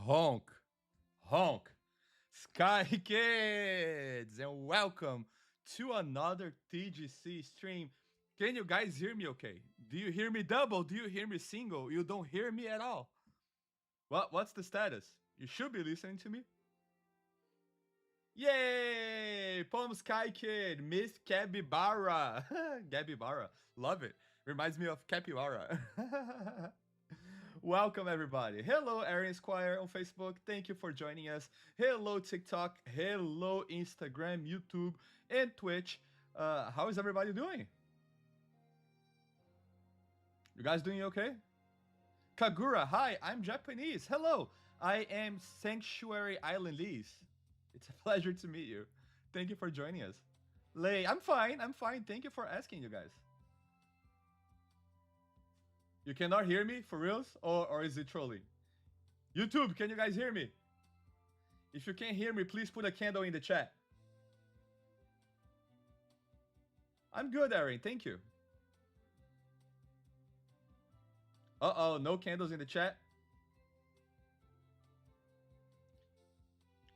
Honk, honk, Sky Kids, and welcome to another TGC stream. Can you guys hear me okay? Do you hear me double? Do you hear me single? You don't hear me at all. What's the status? You should be listening to me. Yay! Palm Sky Kid, Miss Capybara. Capybara. Love it. Reminds me of Capybara. Welcome, everybody. Hello, Aaron Squire on Facebook. Thank you for joining us. Hello, TikTok. Hello, Instagram, YouTube, and Twitch. How is everybody doing? You guys doing okay? Kagura, hi, I'm Japanese. Hello, I am Sanctuary Island Lee's. It's a pleasure to meet you. Thank you for joining us. Lei, I'm fine. I'm fine. Thank you for asking, you guys. You cannot hear me for reals, or is it trolling? YouTube, can you guys hear me? If you can't hear me, please put a candle in the chat. I'm good, Aaron. Thank you. Uh-oh, no candles in the chat.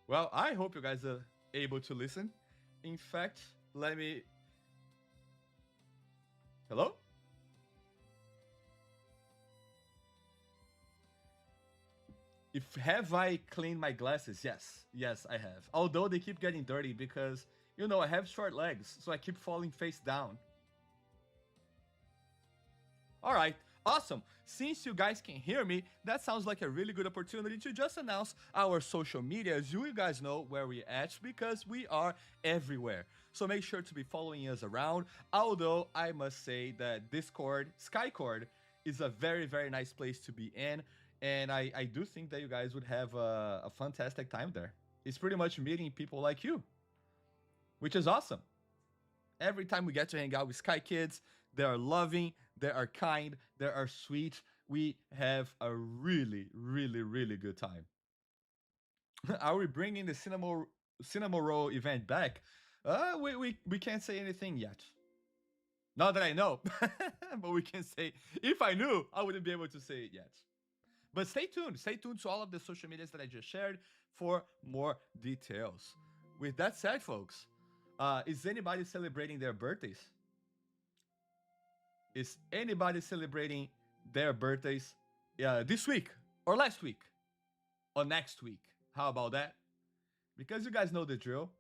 Well, I hope you guys are able to listen. In fact, let me... Hello? If have I cleaned my glasses? Yes, I have. Although they keep getting dirty because, I have short legs, so I keep falling face down. All right, awesome. Since you guys can hear me, that sounds like a really good opportunity to just announce our social medias. You guys know where we're at because we are everywhere. So make sure to be following us around. Although I must say that Discord, Skycord, is a very, very nice place to be in. And I do think that you guys would have a fantastic time there. It's pretty much meeting people like you, which is awesome. Every time we get to hang out with Sky Kids, they are loving, they are kind, they are sweet. We have a really, really, really good time. Are we bringing the Cinema Roll event back? We can't say anything yet. Not that I know, but we can say, if I knew, I wouldn't be able to say it yet. But stay tuned. Stay tuned to all of the social medias that I just shared for more details. With that said, folks, is anybody celebrating their birthdays? Is anybody celebrating their birthdays this week or last week or next week? How about that? Because you guys know the drill.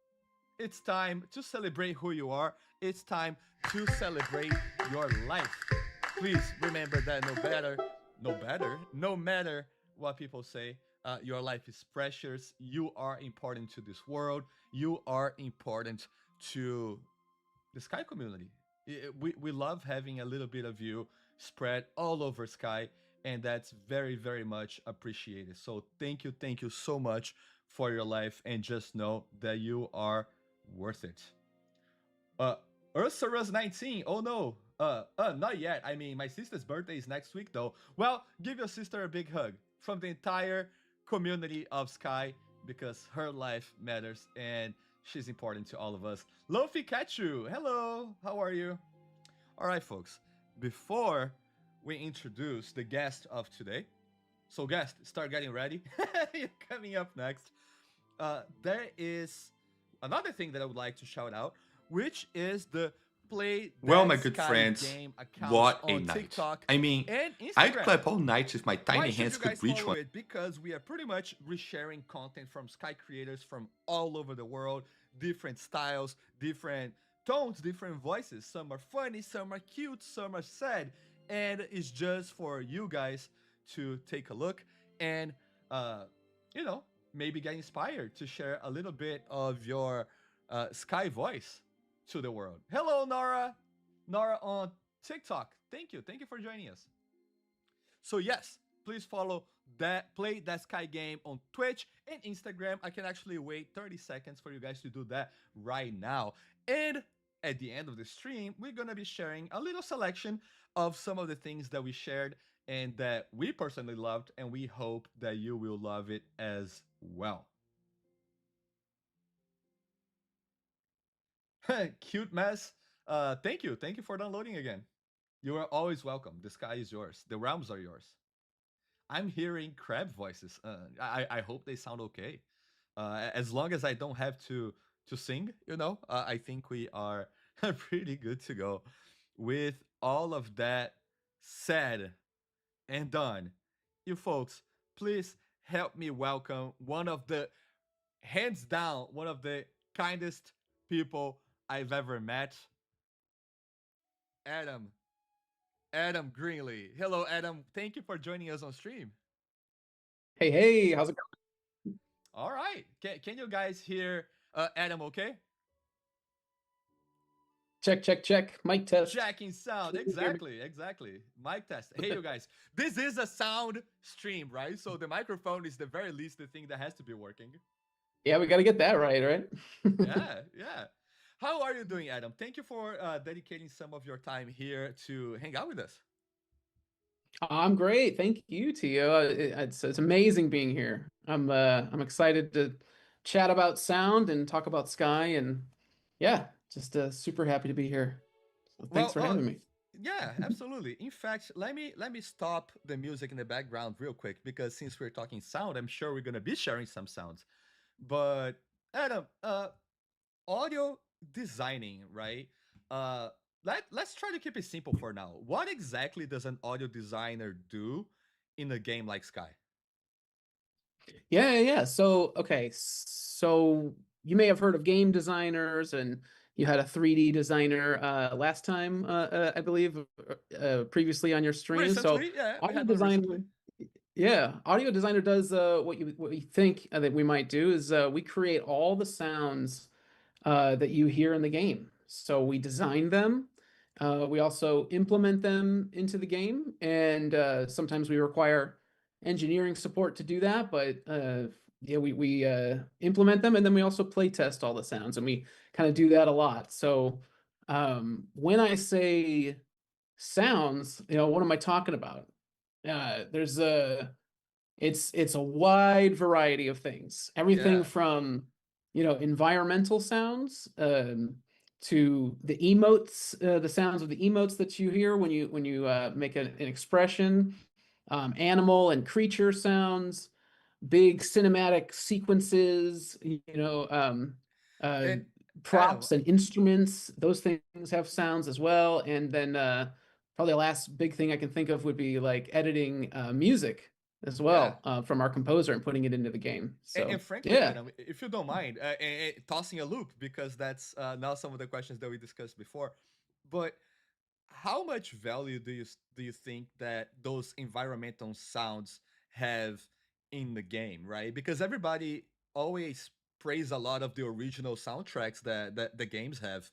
It's time to celebrate who you are. It's time to celebrate your life. Please remember that no matter what people say, your life is precious. You are important to this world. You are important to the Sky community. We love having a little bit of you spread all over Sky, and that's very, very much appreciated. So thank you so much for your life, and just know that you are worth it. Uh, Ursula's 19. Oh no. Not yet. I mean, my sister's birthday is next week though. Well, give your sister a big hug from the entire community of Sky because her life matters and she's important to all of us. Lofi Kachu, hello. How are you? All right, folks. Before we introduce the guest of today, so guest, start getting ready. You're coming up next. There is another thing that I would like to shout out, which is the Play Well, That my good Sky friends, Game account what a on night. TikTok I mean, and I'd Instagram. clap all night if my Why tiny should hands you could guys reach follow one. it? Because we are pretty much resharing content from Sky creators from all over the world, different styles, different tones, different voices. Some are funny, some are cute, some are sad, and it's just for you guys to take a look and, you know, maybe get inspired to share a little bit of your Sky voice to the world. Hello, Nora. Nora on TikTok. Thank you for joining us. So yes, please follow that Play That Sky Game on Twitch and Instagram. I can actually wait 30 seconds for you guys to do that right now. And at the end of the stream, we're gonna be sharing a little selection of some of the things that we shared and that we personally loved, and we hope that you will love it as well. Cute mess. Thank you for downloading again. You are always welcome. The sky is yours. The realms are yours. I'm hearing crab voices. I hope they sound okay. As long as I don't have to sing, I think we are pretty good to go. With all of that said and done, you folks, please help me welcome hands down, one of the kindest people I've ever met, Adam. Adam Greenlee. Hello, Adam. Thank you for joining us on stream. Hey, hey, how's it going? All right. Can you guys hear Adam okay? Check, check, check. Mic test. Checking sound. Can you hear me? Exactly. Mic test. Hey, you guys. This is a sound stream, right? So the microphone is the very least the thing that has to be working. Yeah, we got to get that right, right? Yeah. How are you doing, Adam? Thank you for dedicating some of your time here to hang out with us. I'm great. Thank you, Tio. It's amazing being here. I'm excited to chat about sound and talk about Sky and yeah, just super happy to be here. So thanks Well, for having me. yeah, absolutely. In fact, let me stop the music in the background real quick because since we're talking sound, I'm sure we're gonna be sharing some sounds. But Adam, audio designing, right? Uh, let's try to keep it simple for now. What exactly does an audio designer do in a game like Sky? Yeah. So, okay. So you may have heard of game designers and you had a 3D designer last time, I believe, previously on your stream. So Recently, yeah, we audio had one recently. designer, yeah, audio designer does what you think that we might do is we create all the sounds that you hear in the game. So we design them. We also implement them into the game, and sometimes we require engineering support to do that. But yeah, we implement them, and then we also play test all the sounds, and we kind of do that a lot. So when I say sounds, what am I talking about? There's a it's a wide variety of things. Everything Yeah, from, environmental sounds to the emotes, the sounds of the emotes that you hear when you make an expression, animal and creature sounds, big cinematic sequences, uh, and Adam, props and instruments. Those things have sounds as well. And then probably the last big thing I can think of would be like editing music as yeah. well from our composer and putting it into the game. And So frankly, yeah. Adam, if you don't mind, and tossing a loop because that's now some of the questions that we discussed before. But how much value do you think that those environmental sounds have in the game, right? Because everybody always praise a lot of the original soundtracks that the games have,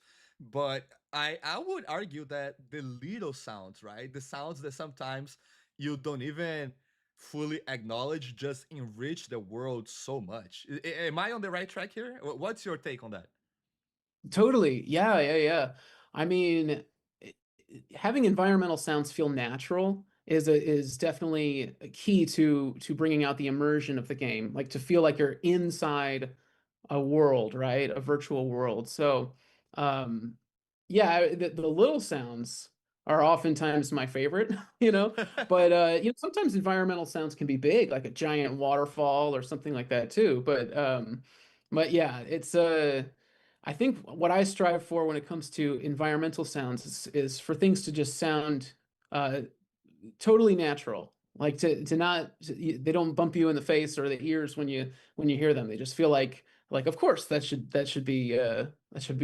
but I would argue that the little sounds, right, the sounds that sometimes you don't even fully acknowledge just enrich the world so much. Am I on the right track here? What's your take on that? Totally. Yeah. I mean, having environmental sounds feel natural is definitely a key to bringing out the immersion of the game, like to feel like you're inside a world, right? A virtual world. So, um, yeah, the little sounds are oftentimes my favorite, but sometimes environmental sounds can be big, like a giant waterfall or something like that too. But yeah, it's I think what I strive for when it comes to environmental sounds is for things to just sound uh, totally natural, like to not they don't bump you in the face or the ears when you hear them. They just feel like of course that should be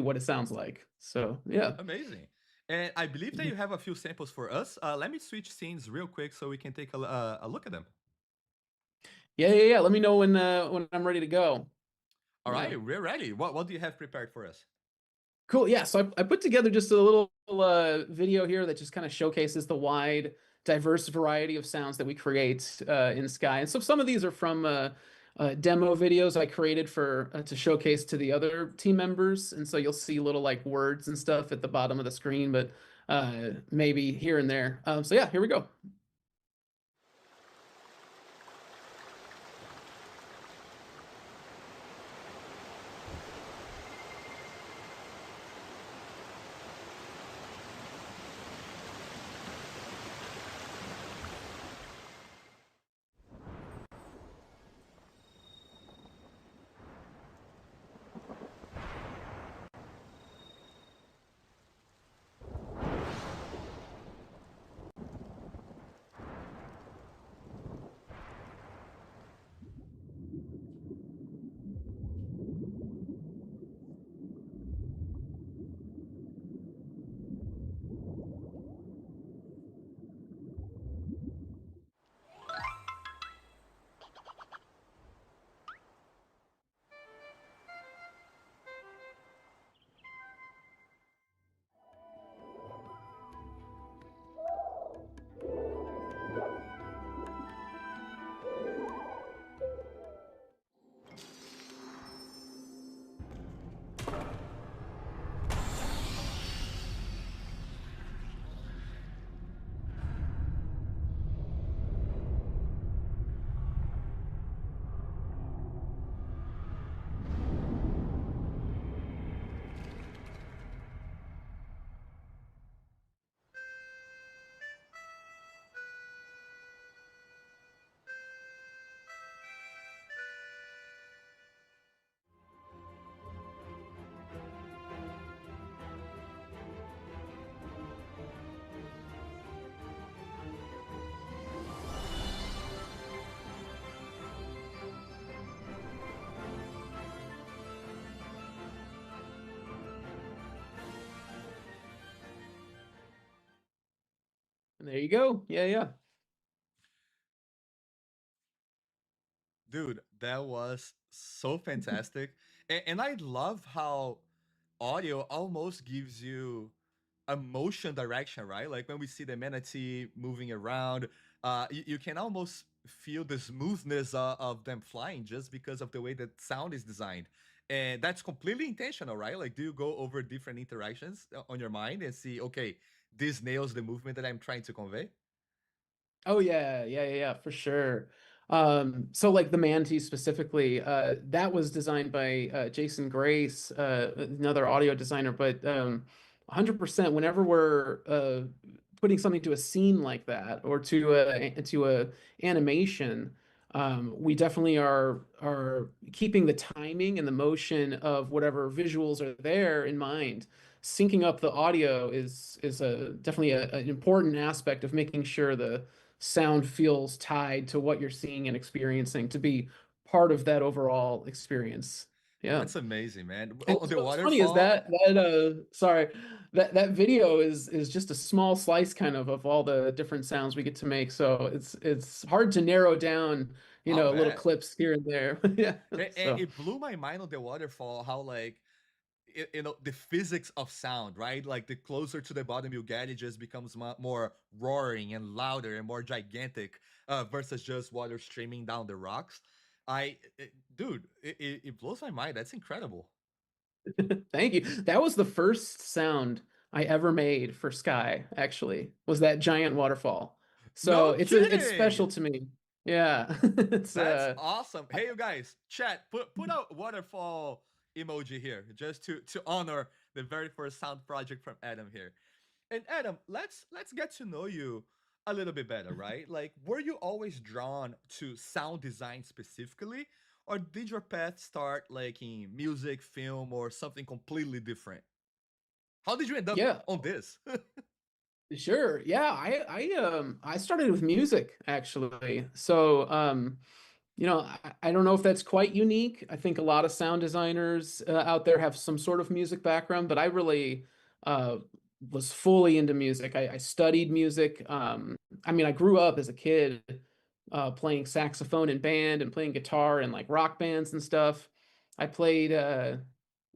what it sounds like. So yeah. Amazing. And I believe that you have a few samples for us. Let me switch scenes real quick so we can take a look at them. Yeah. Let me know when I'm ready to go. All Yeah. right, we're ready. What do you have prepared for us? Cool. Yeah. So I put together just a little video here that just kind of showcases the wide, diverse variety of sounds that we create in Sky. And so some of these are from demo videos I created for to showcase to the other team members. And so you'll see little like words and stuff at the bottom of the screen, but maybe here and there. So yeah, here we go. There you go. Yeah, yeah. Dude, that was so fantastic. And I love how audio almost gives you a motion direction, right? Like when we see the manatee moving around, you can almost feel the smoothness of them flying just because of the way that sound is designed. And that's completely intentional, right? Like, do you go over different interactions on your mind and see, okay, this nails the movement that I'm trying to convey? Oh yeah, yeah, yeah, yeah, for sure. So like the Mantis specifically, that was designed by Jason Grace, another audio designer, but 100% whenever we're putting something to a scene like that or to a animation, we definitely are keeping the timing and the motion of whatever visuals are there in mind. Syncing up the audio is a definitely an important aspect of making sure the sound feels tied to what you're seeing and experiencing to be part of that overall experience. Yeah. That's amazing, man. And On the what's funny is waterfall, that video is just a small slice kind of all the different sounds we get to make. So it's hard to narrow down, I'll little bet. clips here and there. Yeah. And So it blew my mind on the waterfall how like the physics of sound, right? Like the closer to the bottom you get, it just becomes more roaring and louder and more gigantic versus just water streaming down the rocks. Dude, it blows my mind. That's incredible. thank you. That was the first sound I ever made for Sky, actually, was that giant waterfall. So No it's special kidding. to me. Yeah. It's That's awesome. Hey, you guys, chat, put a waterfall emoji here just to honor the very first sound project from Adam here. And Adam, let's get to know you a little bit better, right? Like, were you always drawn to sound design specifically, or did your path start like in music, film, or something completely different? How did you end up yeah. on this? Sure. Yeah, I started with music actually. So I don't know if that's quite unique. I think a lot of sound designers out there have some sort of music background, but I really uh was fully into music. I studied music. I mean, I grew up as a kid playing saxophone in band and playing guitar in like rock bands and stuff. I played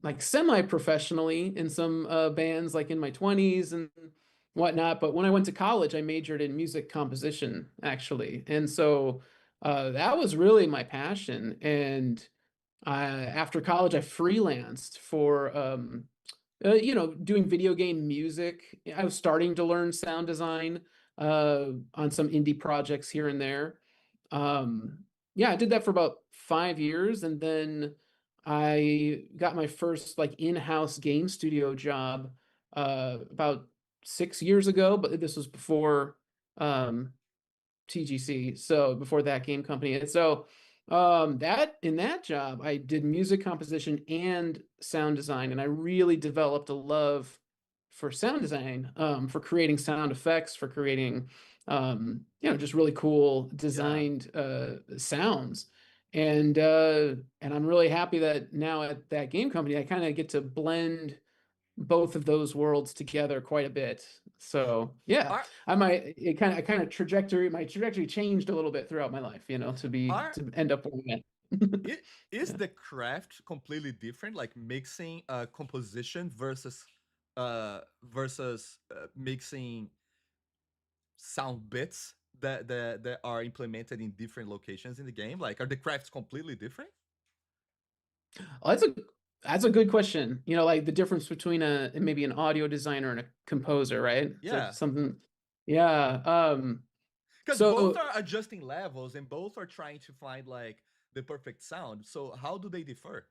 like semi-professionally in some bands like in my 20s and whatnot. But when I went to college, I majored in music composition actually. And so that was really my passion. And after college, I freelanced for doing video game music. I was starting to learn sound design on some indie projects here and there. Yeah, I did that for about 5 years, and then I got my first like in-house game studio job about 6 years ago. But this was before um, TGC, so before that game company. And so that in that job, I did music composition and sound design, and I really developed a love for sound design, for creating sound effects, for creating just really cool Yeah. designed sounds. And I'm really happy that now at that game company, I kind of get to blend both of those worlds together quite a bit. So yeah, Are I kind of my trajectory changed a little bit throughout my life, are to end up where I'm at. it is Yeah. the craft completely different, like mixing composition versus mixing sound bits that are implemented in different locations in the game? Like, are the crafts completely different? Oh, that's a good question. Like the difference between a maybe an audio designer and a composer, right? Is that Yeah, something? Yeah. because both So are adjusting levels and both are trying to find like the perfect sound. So how do they differ?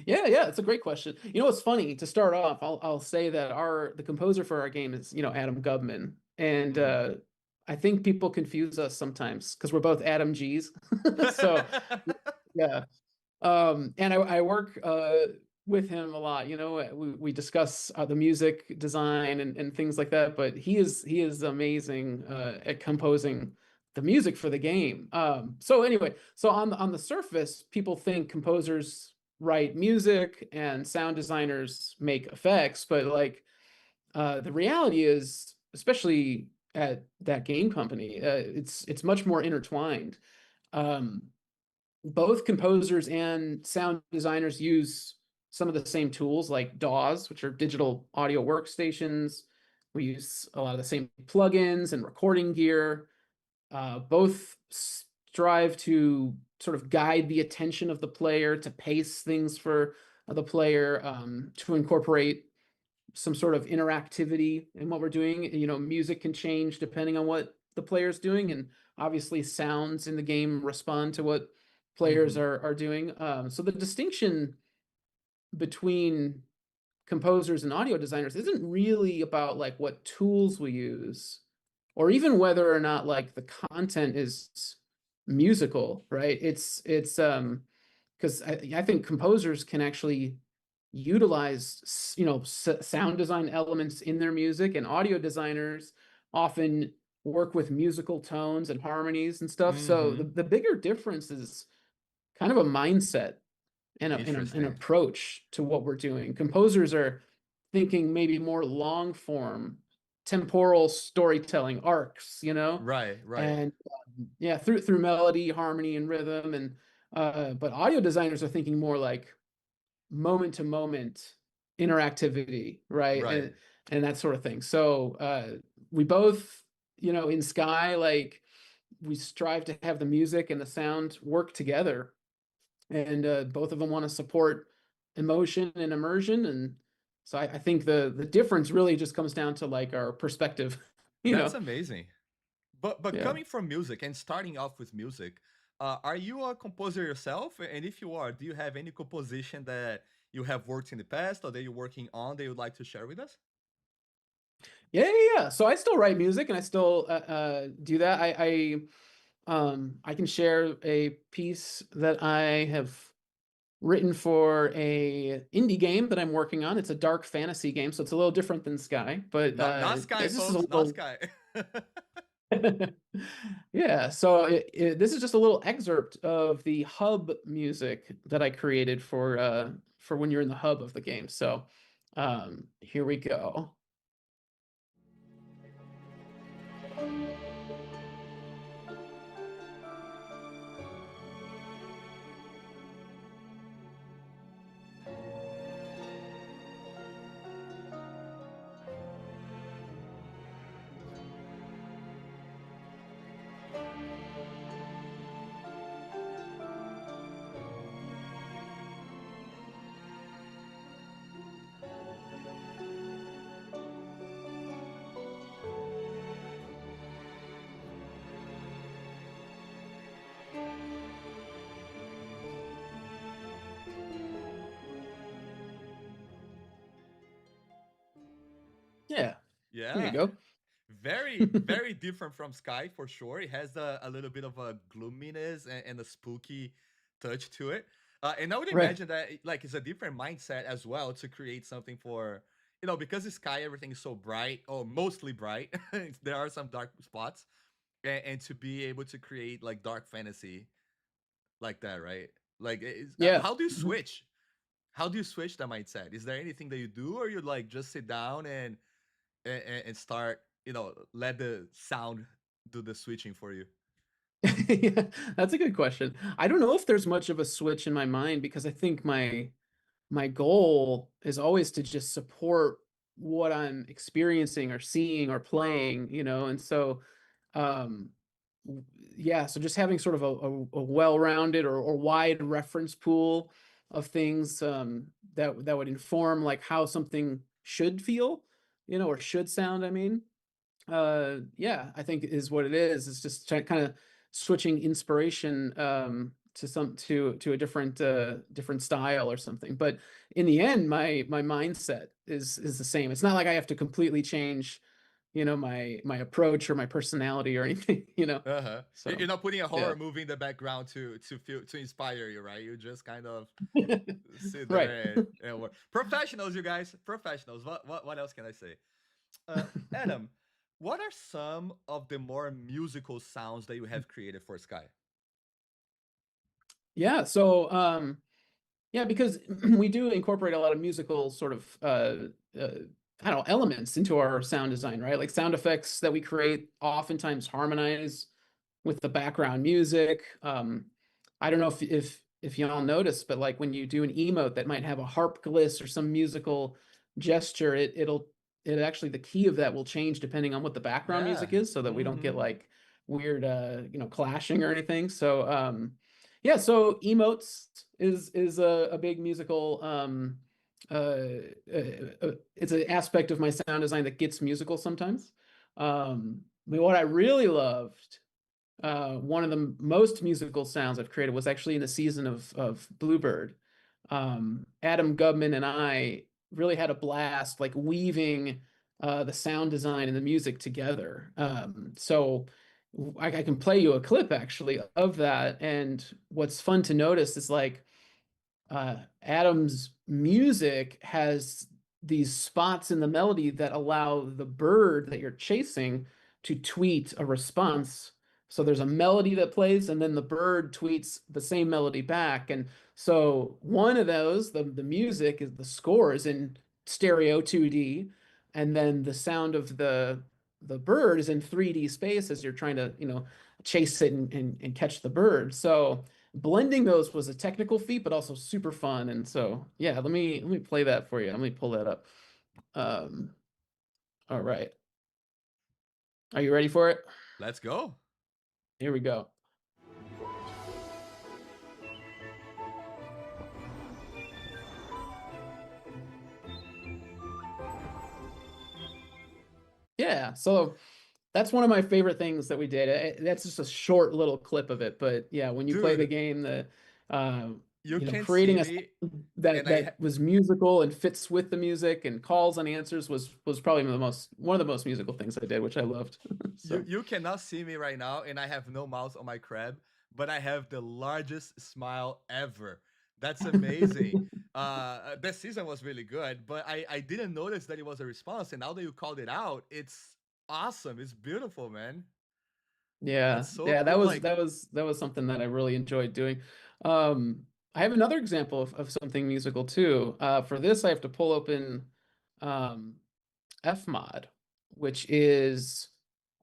yeah, yeah, it's a great question. What's funny to start off, I'll say that the composer for our game is, Adam Gubman. And Mhm. I think people confuse us sometimes because we're both Adam G's. So yeah. And I work with him a lot. We discuss the music design and things like that. But he is amazing at composing the music for the game. So anyway, so on the surface, people think composers write music and sound designers make effects, but like the reality is especially at that game company, it's much more intertwined. Um, Both composers and sound designers use some of the same tools like DAWs, which are digital audio workstations. We use a lot of the same plugins and recording gear. Both strive to sort of guide the attention of the player, to pace things for the player, to incorporate some sort of interactivity in what we're doing. You know, music can change depending on what the player's doing, and obviously sounds in the game respond to what players Mm-hmm. are doing. So the distinction between composers and audio designers isn't really about like what tools we use, or even whether or not like the content is musical, right? It's because I think composers can actually utilize, you know, sound design elements in their music, and audio designers often work with musical tones and harmonies and stuff. So Mm-hmm. the bigger difference is kind of a mindset and an Interesting. approach to what we're doing. Composers are thinking maybe more long form, temporal storytelling arcs, you know, Right, right, and yeah, through melody, harmony, and rhythm. And but audio designers are thinking more like moment to moment interactivity, right? right. And that sort of thing. So we both, you know, in Sky, like we strive to have the music and the sound work together, and both of them want to support emotion and immersion. And so I think the difference really just comes down to like our perspective, you That's know. amazing. But Yeah. coming from music and starting off with music, are you a composer yourself? And if you are, do you have any composition that you have worked in the past or that you're working on that you'd like to share with us? Yeah. So I still write music and I still do that. I can share a piece that I have written for a indie game that I'm working on. It's a dark fantasy game, so it's a little different than Sky, but Not Sky, this is a folks. Not little Sky. yeah. So this is just a little excerpt of the hub music that I created for when you're in the hub of the game. So here we go. Yeah, there you Yeah. go. Very different from Sky for sure. It has a little bit of a gloominess and a spooky touch to it. And I would Right. imagine that like it's a different mindset as well to create something for, you know, because the Sky everything is so bright or mostly bright. There are some dark spots, and to be able to create like dark fantasy like that, right? Like, Yeah. how do you Mhm. switch? How do you switch that mindset? Is there anything that you do, or you like just sit down and start, you know, let the sound do the switching for you? Yeah, that's a good question. I don't know if there's much of a switch in my mind because I think my goal is always to just support what I'm experiencing or seeing or playing, you know. And so um w- yeah, so just having sort of a well-rounded or wide reference pool of things that would inform like how something should feel, you know, or should sound, I mean. Yeah, I think is what it is. It's just kind of switching inspiration to to a different different style or something. But in the end, my mindset is the same. It's not like I have to completely change, you know, my approach or my personality or anything, you know. Uh-huh. So You're not putting a yeah. horror movie in the background to inspire you, right? You just kind of sit Right. there and work. Professionals, you guys, professionals. What else can I say? Uh, Adam, what are some of the more musical sounds that you have created for Sky? Yeah. So yeah, because we do incorporate a lot of musical sort of I don't know, elements into our sound design, right? Like sound effects that we create oftentimes harmonize with the background music. I don't know if y'all notice, but like when you do an emote that might have a harp gliss or some musical gesture, it actually the key of that will change depending on what the background Yeah. music is, so that we don't get Mm-hmm. like weird clashing or anything. So yeah, so emotes is a big musical it's an aspect of my sound design that gets musical sometimes. I mean, what I really loved, one of the most musical sounds I've created was actually in the season of Bluebird. Adam Gubman and I really had a blast like weaving the sound design and the music together. So I can play you a clip actually of that. And what's fun to notice is like Adam's music has these spots in the melody that allow the bird that you're chasing to tweet a response. So there's a melody that plays, and then the bird tweets the same melody back. And so one of those, the music is the score is in stereo 2D, and then the sound of the bird is in 3D space as you're trying to, chase it and catch the bird. So blending those was a technical feat, but also super fun. And so, yeah, let me play that for you. Let me pull that up. Um, all right. Are you ready for it? Let's go. Here we go. Yeah, so that's one of my favorite things that we did. That's just a short little clip of it, but yeah, when you play the Dude, game, uh, you can see creating a me sound and that was musical and fits with the music and calls and answers was probably one of the most musical things I did, which I loved. you So you cannot see me right now and I have no mouse on my crab, but I have the largest smile ever. That's amazing. This season was really good, but I didn't notice that it was a response, and now that you called it out, it's awesome. It's beautiful, man. yeah, That's so yeah, cool. Like, that was something that I really enjoyed doing. I have another example of something musical too. For this, I have to pull open um, Fmod, which is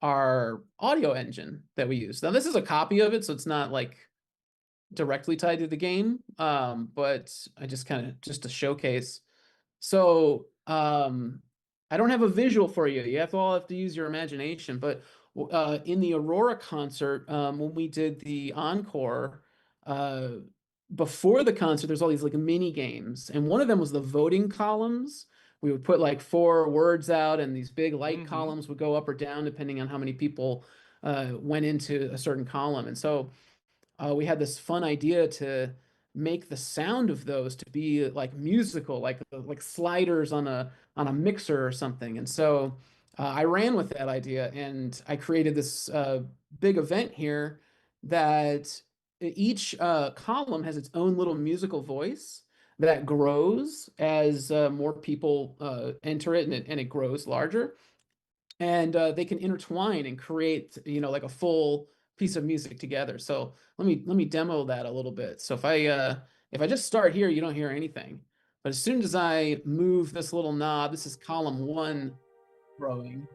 our audio engine that we use. Now, this is a copy of it, so it's not like directly tied to the game, but I just kind of just to showcase. So I don't have a visual for you. You all have to use your imagination. But in the Aurora concert, when we did the encore, uh, before the concert, there's all these like mini games, and one of them was the voting columns. We would put like four words out, and these big light mm-hmm. columns would go up or down depending on how many people went into a certain column. And so we had this fun idea to make the sound of those to be like musical, like sliders on a mixer or something. And so I ran with that idea, and I created this big event here that each column has its own little musical voice that grows as more people enter it, and it grows larger, and they can intertwine and create like a full piece of music together. So let me demo that a little bit. So if I just start here, you don't hear anything, but as soon as I move this little knob, this is column one growing,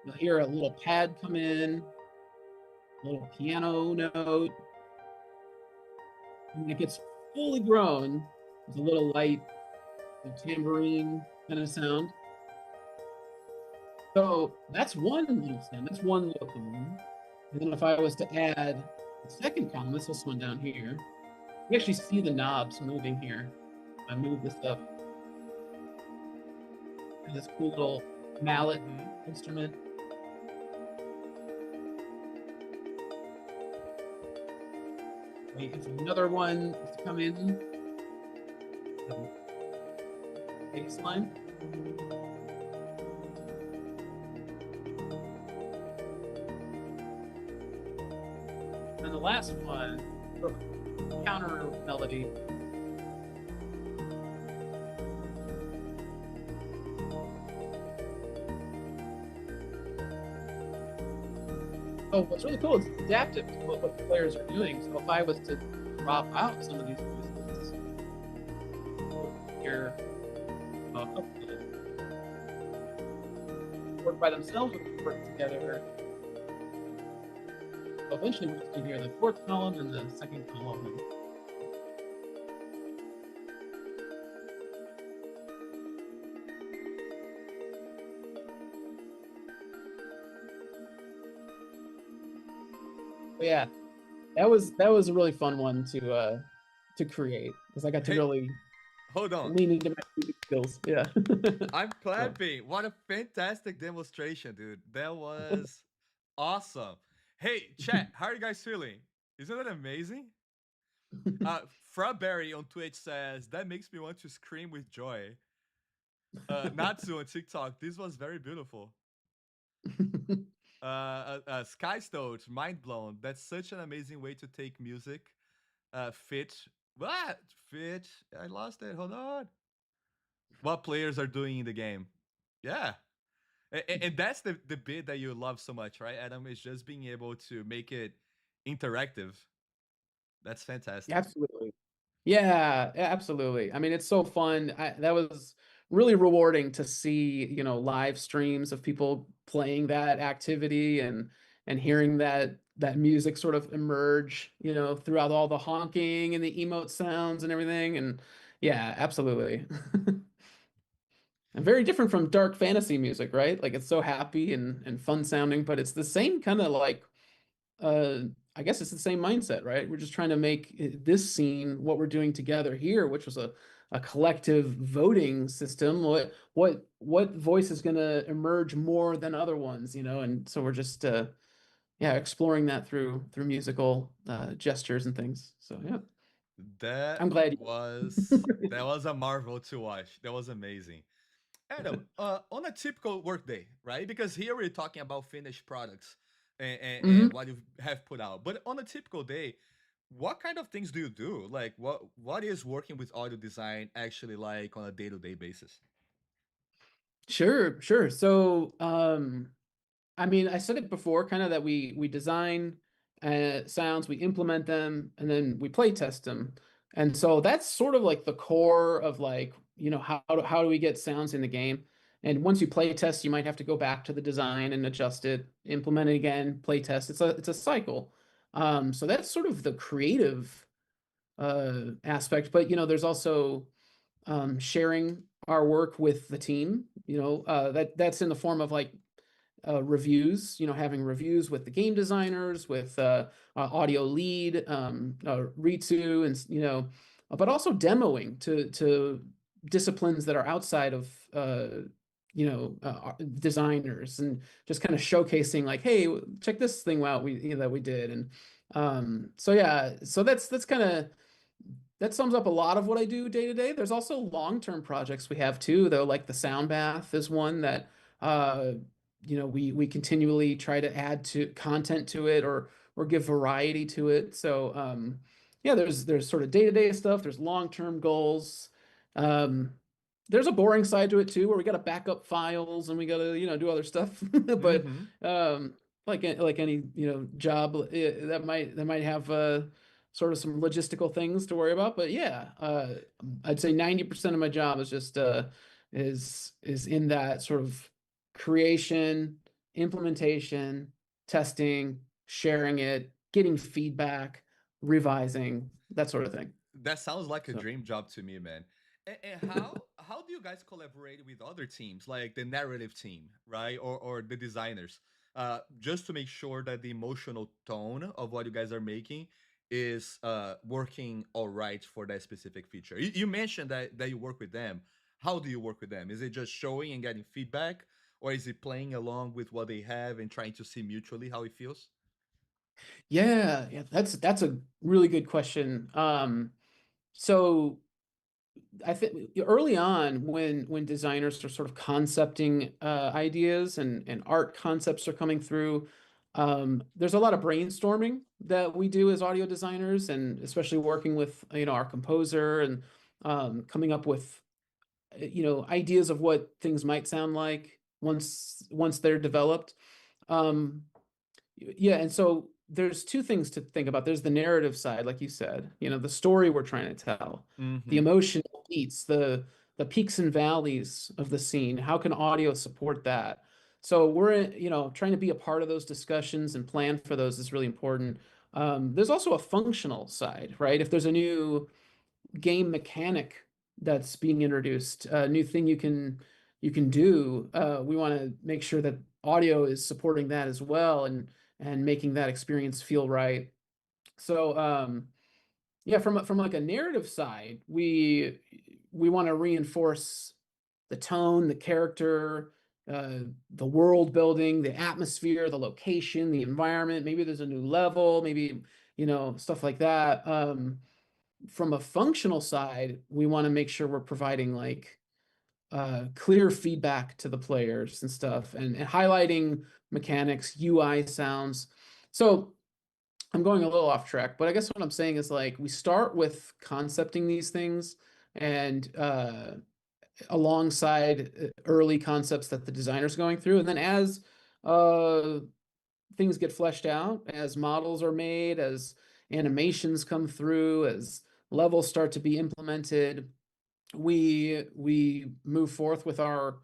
you'll hear a little pad come in, a little piano note, and when it gets fully grown, there's a little light tambourine kind of sound. So that's one little sound. That's one little column. And then if I was to add the second column, this one down here, you actually see the knobs moving here. I move this up. And this cool little mallet Mm-hmm. instrument. Wait for another one to come in. Bass line. And the last one, counter melody. Oh, what's really cool is it's adaptive to what the players are doing. So if I was to drop out some of these voices here, work by themselves or they can work together. So eventually we're just going to hear the fourth column and the second column. And but yeah, that was a really fun one to create because I got to Hey, really hold on. lean into my music skills. Yeah. I'm So clapping. What a fantastic demonstration, dude. That was awesome. Hey, chat, how are you guys feeling? Isn't that amazing? Frabberry on Twitch says that makes me want to scream with joy. Natsu on TikTok, this was very beautiful. Sky Stoat, mind blown. That's such an amazing way to take music. Fit, what? Fit, I lost it. Hold on. What players are doing in the game? Yeah, and that's the bit that you love so much, right, Adam? Is just being able to make it interactive. That's fantastic. absolutely. Yeah, absolutely. I mean, it's so fun. That was really rewarding to see, live streams of people playing that activity and hearing that music sort of emerge, throughout all the honking and the emote sounds and everything. And yeah, absolutely. And very different from dark fantasy music, right? Like it's so happy and fun sounding, but it's the same kind of like uh I guess it's the same mindset, right? We're just trying to make this scene what we're doing together here, which was a collective voting system. What voice is going to emerge more than other ones, And so we're just yeah, exploring that through musical gestures and things. So yeah, That I'm glad that was a marvel to watch. That was amazing. Adam, on a typical workday, right? Because here we're talking about finished products Mhm. and what you have put out. But on a typical day, what kind of things do you do? Like, what is working with audio design actually like on a day-to-day basis? Sure, sure. So, I mean, I said it before, kind of that we design sounds, we implement them, and then we play test them. And so that's sort of like the core of like, how do we get sounds in the game? And once you play test, you might have to go back to the design and adjust it, implement it again, play test. It's a cycle. So that's sort of the creative aspect. But there's also sharing our work with the team. That's in the form of like reviews, having reviews with the game designers, with audio lead, Ritsu, and but also demoing to disciplines that are outside of designers, and just kind of showcasing like, hey, check this thing out that we did. And so yeah, so that's kind of that sums up a lot of what I do day to day. There's also long-term projects we have too, though, like the sound bath is one that uh we continually try to add to content to it, or give variety to it. So yeah, there's sort of day-to-day stuff, there's long-term goals. Um there's a boring side to it too, where we got to back up files and we got to, do other stuff. But Mm-hmm. like any, job that might have sort of some logistical things to worry about. But yeah, I'd say 90% of my job is just is in that sort of creation, implementation, testing, sharing it, getting feedback, revising, that sort of thing. That sounds like a So dream job to me, man. And how do you guys collaborate with other teams, like the narrative team, right, or the designers, just to make sure that the emotional tone of what you guys are making is working all right for that specific feature? You mentioned that you work with them. How do you work with them? Is it just showing and getting feedback, or is it playing along with what they have and trying to see mutually how it feels? yeah, yeah, that's a really good question. So I think early on, when designers are sort of concepting ideas and art concepts are coming through, there's a lot of brainstorming that we do as audio designers, and especially working with our composer, and coming up with ideas of what things might sound like once they're developed. Um, yeah, and so there's two things to think about. There's the narrative side, like you said, the story we're trying to tell, the Mm-hmm. emotional beats, the peaks and valleys of the scene. How can audio support that? So we're, trying to be a part of those discussions and plan for those is really important. There's also a functional side, right? If there's a new game mechanic that's being introduced, a new thing you can do, we want to make sure that audio is supporting that as well and making that experience feel right. So yeah, from like a narrative side, we want to reinforce the tone, the character, the world building, the atmosphere, the location, the environment. Maybe there's a new level, maybe, stuff like that. From a functional side, we want to make sure we're providing like clear feedback to the players and stuff, and highlighting mechanics, UI sounds. So I'm going a little off track, but I guess what I'm saying is like we start with concepting these things and alongside early concepts that the designer's going through. And then as uh, things get fleshed out, as models are made, as animations come through, as levels start to be implemented, we move forth with our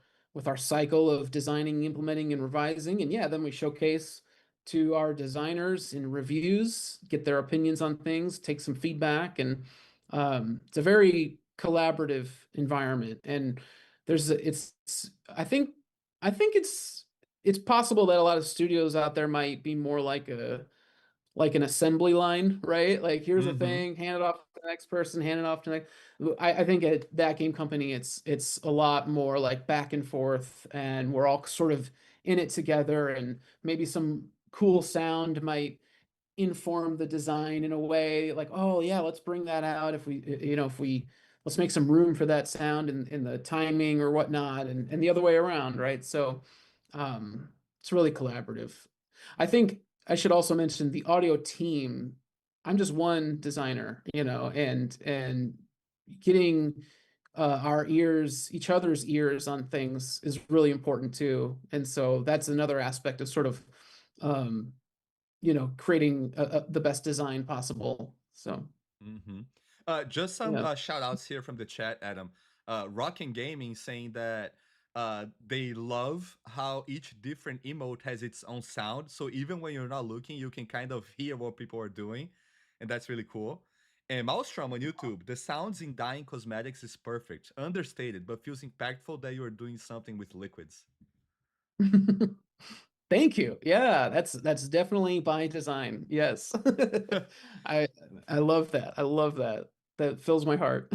cycle of designing, implementing, and revising. And yeah, then we showcase to our designers in reviews, get their opinions on things, take some feedback, and it's a very collaborative environment. And I think it's possible that a lot of studios out there might be more like an assembly line, right? Like here's a Mm-hmm. thing, hand it off to the next person, hand it off to the next. I think at that game company, it's a lot more like back and forth, and we're all sort of in it together, and maybe some cool sound might inform the design in a way like, oh yeah, let's bring that out if we, if we let's make some room for that sound in the timing or whatnot, and the other way around, right? So it's really collaborative. I think I should also mention the audio team. I'm just one designer, and getting our ears, each other's ears on things is really important too. And so that's another aspect of sort of, um, creating the best design possible. So Mm-hmm. Just some yeah. shout outs here from the chat, Adam. Rockin' Gaming saying that they love how each different emote has its own sound. So even when you're not looking, you can kind of hear what people are doing. And that's really cool. And Maelstrom on YouTube, the sounds in Dying Cosmetics is perfect, understated, but feels impactful that you're doing something with liquids. Thank you. Yeah, that's definitely by design. Yes. I I love that. I love that. That fills my heart.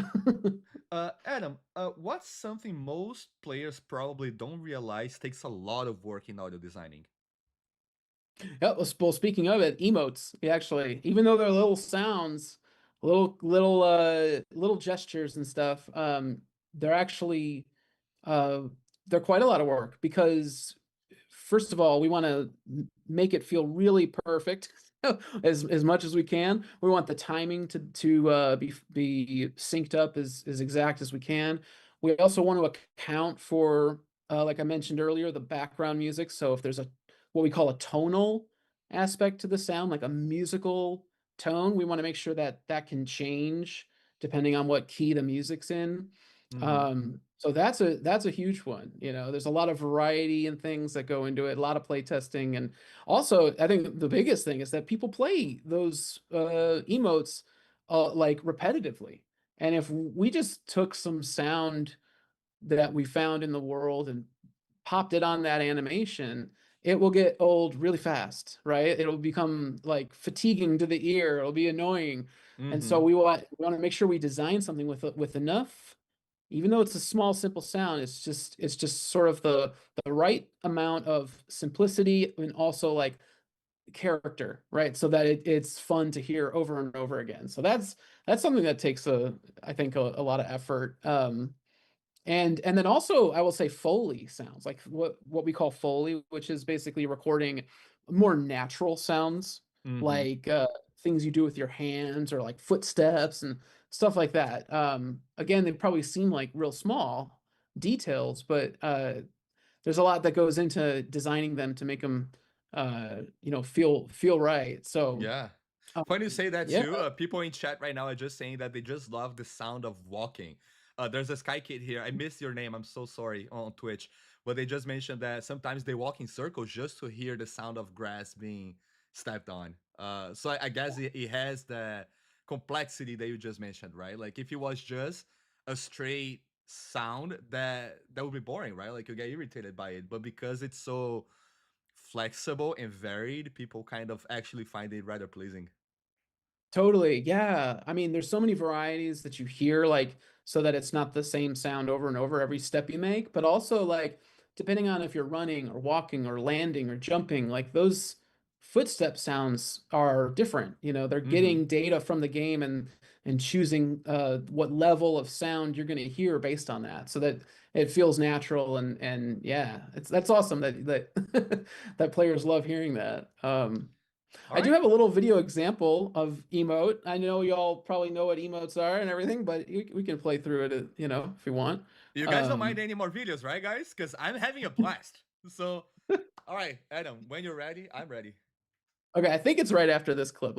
Adam, what's something most players probably don't realize takes a lot of work in audio designing? Yeah, well, speaking of it, emotes, actually, even though they're little sounds, little gestures and stuff, they're actually uh they're quite a lot of work because first of all, we want to make it feel really perfect as much as we can. We want the timing to be synced up as exact as we can. We also want to account for, like I mentioned earlier, the background music. So if there's a what we call a tonal aspect to the sound, like a musical tone, we want to make sure that that can change depending on what key the music's in. Mm-hmm. So that's a huge one. There's a lot of variety and things that go into it, a lot of play testing. And also I think the biggest thing is that people play those emotes like repetitively. And if we just took some sound that we found in the world and popped it on that animation, it will get old really fast, right? It'll become like fatiguing to the ear. It'll be annoying. And so Mm-hmm. we want to make sure we design something with enough, even though it's a small, simple sound, it's just sort of the right amount of simplicity and also like character, right? So that it's fun to hear over and over again. So that's something that takes I think a lot of effort. And then also I will say Foley sounds, like what we call Foley, which is basically recording more natural sounds, Mm-hmm. like things you do with your hands or like footsteps and stuff like that. Again, they probably seem like real small details, but there's a lot that goes into designing them to make them feel right. So Yeah. um, Funny you say that yeah. too. People in chat right now are just saying that they just love the sound of walking. There's a Sky Kid here. I missed your name. I'm so sorry on Twitch. but they just mentioned that sometimes they walk in circles just to hear the sound of grass being stepped on. So I guess it has that complexity that you just mentioned, right? Like if it was just a straight sound, that would be boring, right? Like you get irritated by it. But because it's so flexible and varied, people kind of actually find it rather pleasing. Totally. Yeah. I mean, there's so many varieties that you hear, like, so that it's not the same sound over and over every step you make, but also, like, depending on if you're running or walking or landing or jumping, like, those footstep sounds are different. You know, they're Mm-hmm. getting data from the game and choosing what level of sound you're going to hear based on that, so that it feels natural and yeah, that's awesome that that players love hearing that. All I do right. have a little video example of emote. I know y'all probably know what emotes are and everything, but we can play through it, you know, if you want. You guys don't mind Um, any more videos, right, guys? Because I'm having a blast. So, all right, Adam, when you're ready, I'm ready. okay, I think it's right after this clip.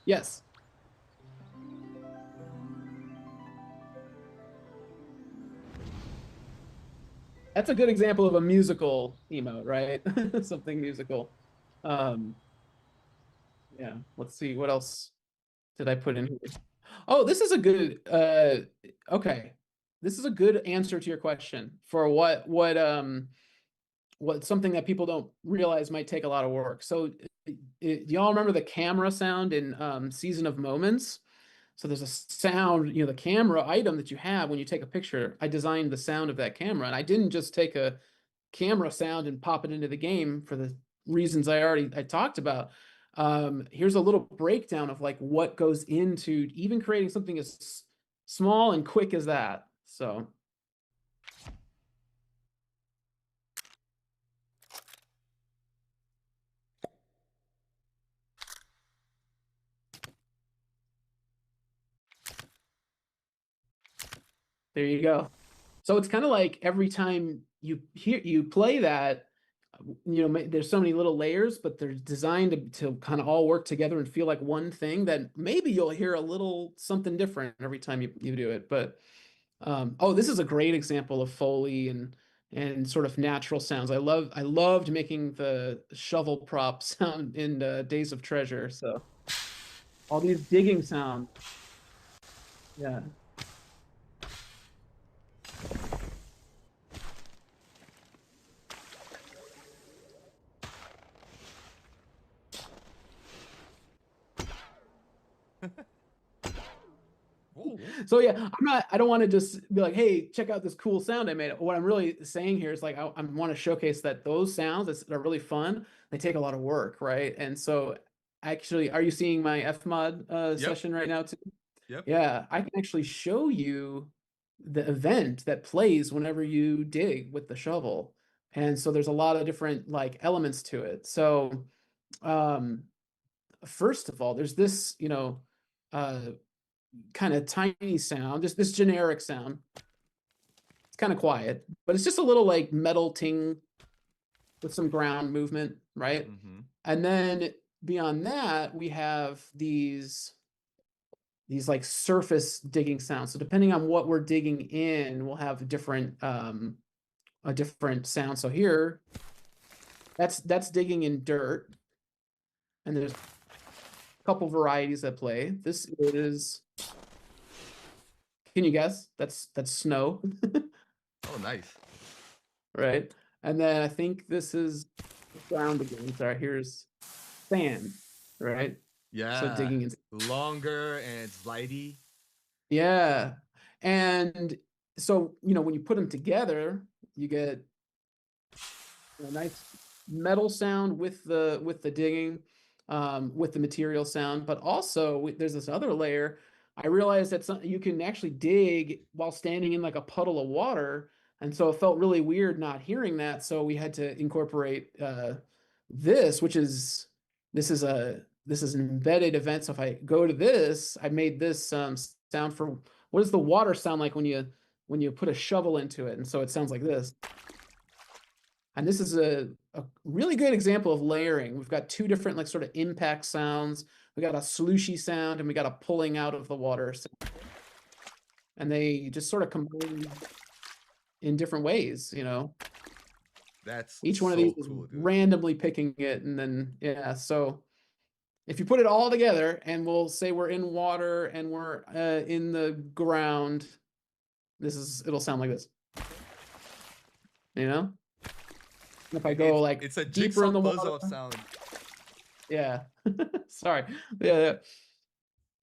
Yes, that's a good example of a musical emote, right? Something musical. Um, yeah, let's see, what else did I put in here? Oh, this is a good, okay. This is a good answer to your question for what something that people don't realize might take a lot of work. So, do y'all remember the camera sound in Season of Moments? So there's a sound, you know, the camera item that you have when you take a picture. I designed the sound of that camera, and I didn't just take a camera sound and pop it into the game for the reasons I talked about. Here's a little breakdown of like what goes into even creating something as small and quick as that. So there you go. So it's kind of like every time you play that, you know, there's so many little layers, but they're designed to kind of all work together and feel like one thing that maybe you'll hear a little something different every time you do it. But oh, this is a great example of Foley and sort of natural sounds. I loved making the shovel prop sound in Days of Treasure. So all these digging sounds. Yeah. Ooh. So yeah, I don't want to just be like, hey, check out this cool sound I made. What I'm really saying here is like I want to showcase that those sounds that are really fun, they take a lot of work, right? And so actually, are you seeing my Fmod Yep. session right now too? Yep. Yeah, I can actually show you the event that plays whenever you dig with the shovel. And so there's a lot of different like elements to it. So um first of all, there's this, you know, uh kind of tiny sound, this generic sound. It's kind of quiet, but it's just a little like metal ting with some ground movement, right? Mm-hmm. And then beyond that, we have these like surface digging sounds. So depending on what we're digging in, we'll have a different sound. So here, that's digging in dirt, and there's a couple varieties that play. This is, can you guess? That's snow. Oh, nice. Right? And then I think this is ground again. Sorry, here's sand, right? So Yeah. digging in. Longer and slidey. Yeah. And so, you know, when you put them together, you get a nice metal sound with the digging, with the material sound, but also there's this other layer. I realized that you can actually dig while standing in like a puddle of water, and so it felt really weird not hearing that. So we had to incorporate this, which is this is an embedded event. So if I go to this, I made this sound for what does the water sound like when you put a shovel into it, and so it sounds like this. And this is a really good example of layering. We've got two different like sort of impact sounds. We got a slushy sound and we got a pulling out of the water sound. And they just sort of combine in different ways, you know. That's Each one of these so is cool, dude. randomly picking it, and then yeah. So if you put it all together, and we'll say we're in water and we're in the ground, it'll sound like this. You know? If I go like It's a deeper in jigsaw the puzzle water, of sound. yeah. Sorry. Yeah.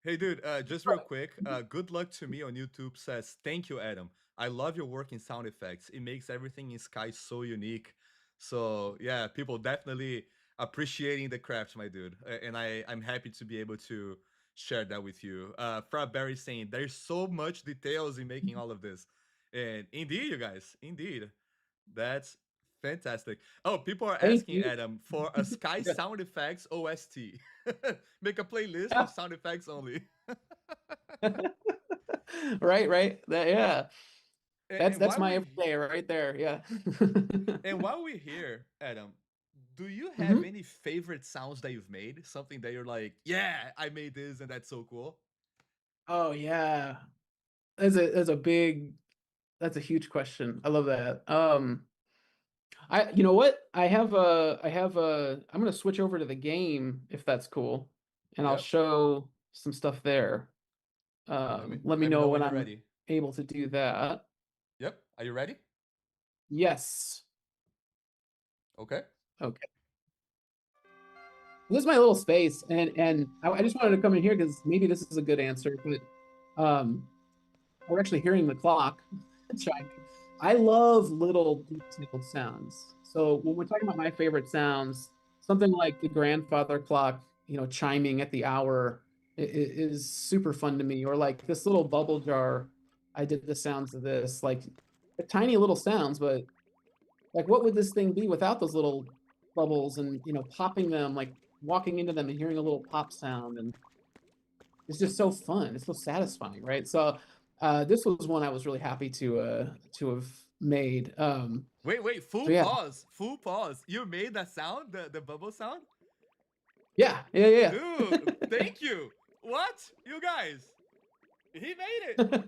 Hey, dude, just real quick, good luck to me on YouTube says, thank you, Adam. I love your work in sound effects. It makes everything in Sky so unique. So, yeah, people definitely appreciating the craft, my dude. And I'm happy to be able to share that with you. Fra Barry saying, there's so much details in making all of this. And indeed, you guys, indeed. That's fantastic. Oh, people are Thank asking you. Adam for a Sky Yeah. sound effects OST. Make a playlist of sound effects only. Right. Yeah. And That's while my we're everyday right there. Yeah. and while we're here, Adam, do you have hmm any favorite sounds that you've made? Something that you're like, yeah, I made this and that's so cool. Oh yeah. That's a huge question. I love that. You know what? I'm gonna switch over to the game if that's cool, and I'll Yep. show some stuff there. Let me Let me know know when when you're I'm ready. able to do that. Yep. Are you ready? Yes. Okay. Okay. This is my little space, and I just wanted to come in here because maybe this is a good answer, but we're actually hearing the clock chiming. I love little detailed sounds. So when we're talking about my favorite sounds, something like the grandfather clock, chiming at the hour is super fun to me. Or like this little bubble jar, I did the sounds of this, like tiny little sounds, but like what would this thing be without those little bubbles and popping them, like walking into them and hearing a little pop sound, and it's just so fun. It's so satisfying, right? So this was one I was really happy to have made. Wait, So full yeah, pause. Full pause. You made that sound, the bubble sound? yeah. Dude, thank you. What? You guys. He made it.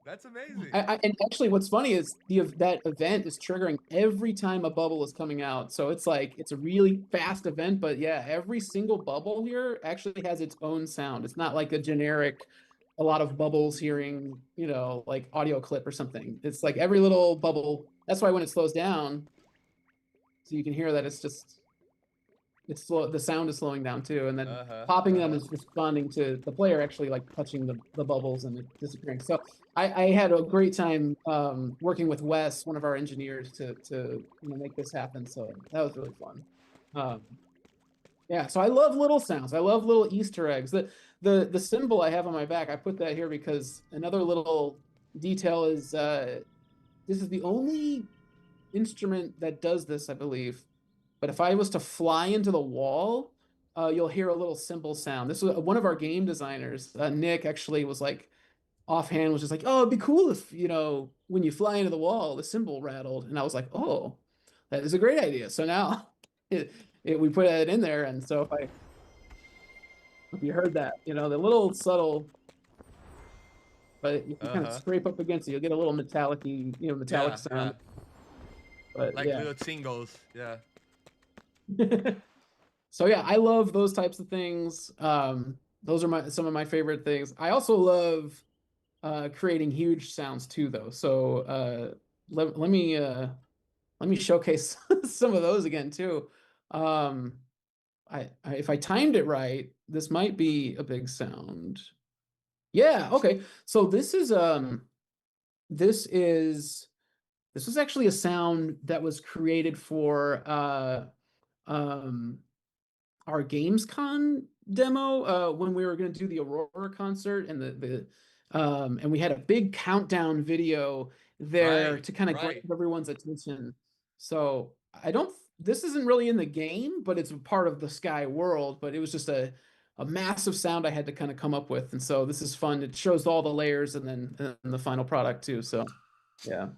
That's amazing. And actually, what's funny is that event is triggering every time a bubble is coming out. So it's like it's a really fast event, but yeah, every single bubble here actually has its own sound. It's not like a generic, a lot of bubbles hearing, like audio clip or something. It's like every little bubble. That's why when it slows down, so you can hear that it's slow, the sound is slowing down too, and then Uh-huh. popping them Uh-huh. is responding to the player actually like touching the bubbles and it disappearing. So I had a great time working with Wes, one of our engineers, to make this happen. So that was really fun. Um, yeah, so I love little sounds. I love little Easter eggs. The symbol I have on my back, I put that here because another little detail is this is the only instrument that does this, I believe. But if I was to fly into the wall, you'll hear a little cymbal sound. This was one of our game designers, Nick, actually was like offhand was just like, "Oh, it'd be cool if when you fly into the wall, the cymbal rattled." And I was like, "Oh, that is a great idea." So now we put it in there, and so if you heard that, the little subtle, but if you kind of Uh-huh. scrape up against it, you'll get a little metallic Yeah, sound. yeah. But Like yeah. little tingles. Yeah. So yeah, I love those types of things. Those are some of my favorite things. I also love creating huge sounds too, though. So let me showcase some of those again too. Um, if I timed it right, this might be a big sound. Yeah, okay. So this is this was actually a sound that was created for um our GamesCon demo when we were going to do the Aurora concert and and we had a big countdown video there Right, to kind of grab right. everyone's attention. So I don't this isn't really in the game, but it's a part of the Sky world, but it was just a massive sound I had to kind of come up with. And so this is fun. It shows all the layers and the final product too. So yeah.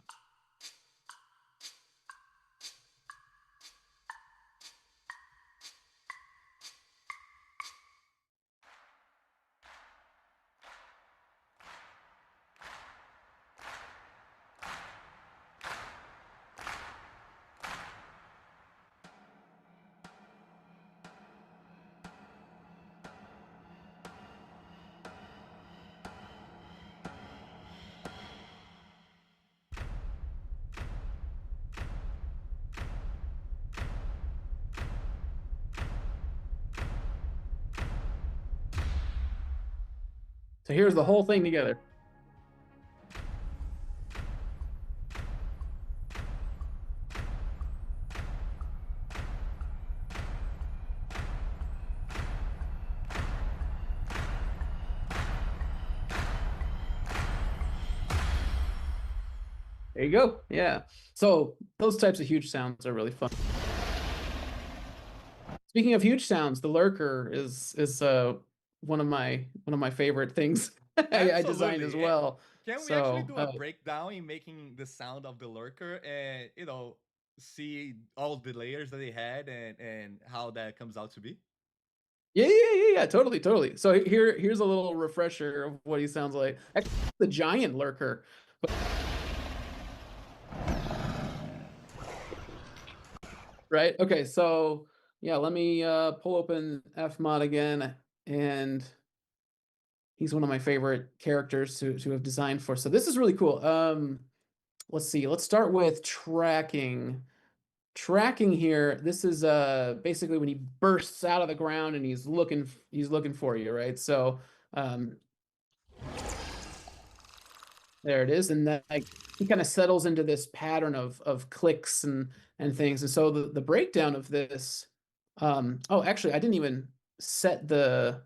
So here's the whole thing together. There you go. Yeah. So those types of huge sounds are really fun. Speaking of huge sounds, the lurker is one of my favorite things I designed as Absolutely. well. Can we actually So do a breakdown in making the sound of the lurker and, see all the layers that they had and how that comes out to be? yeah, totally, totally. So here's a little refresher of what he sounds like. Actually, the giant lurker, right? Okay, so yeah, let me pull open Fmod again, and he's one of my favorite characters to have designed for. So this is really cool. Let's see. Let's start with tracking. Tracking here, this is basically when he bursts out of the ground and he's looking for you, right? So um there it is. And then like he kind of settles into this pattern of clicks and things. And so the breakdown of this, oh, actually I didn't even set the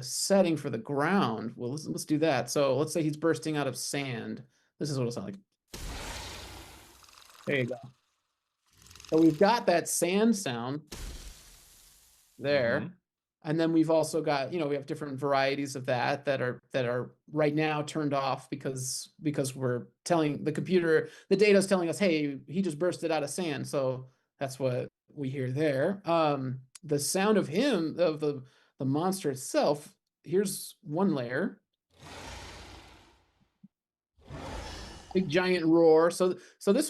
setting for the ground. Well, let's do that. So let's say he's bursting out of sand. This is what it'll sound like. There you go. So we've got that sand sound Mm-hmm. there. And then we've also got, we have different varieties of that are right now turned off because we're telling the computer, the data is telling us, hey, he just bursted out of sand. So that's what we hear there. The sound of him, of the monster itself, here's one layer. Big giant roar. So this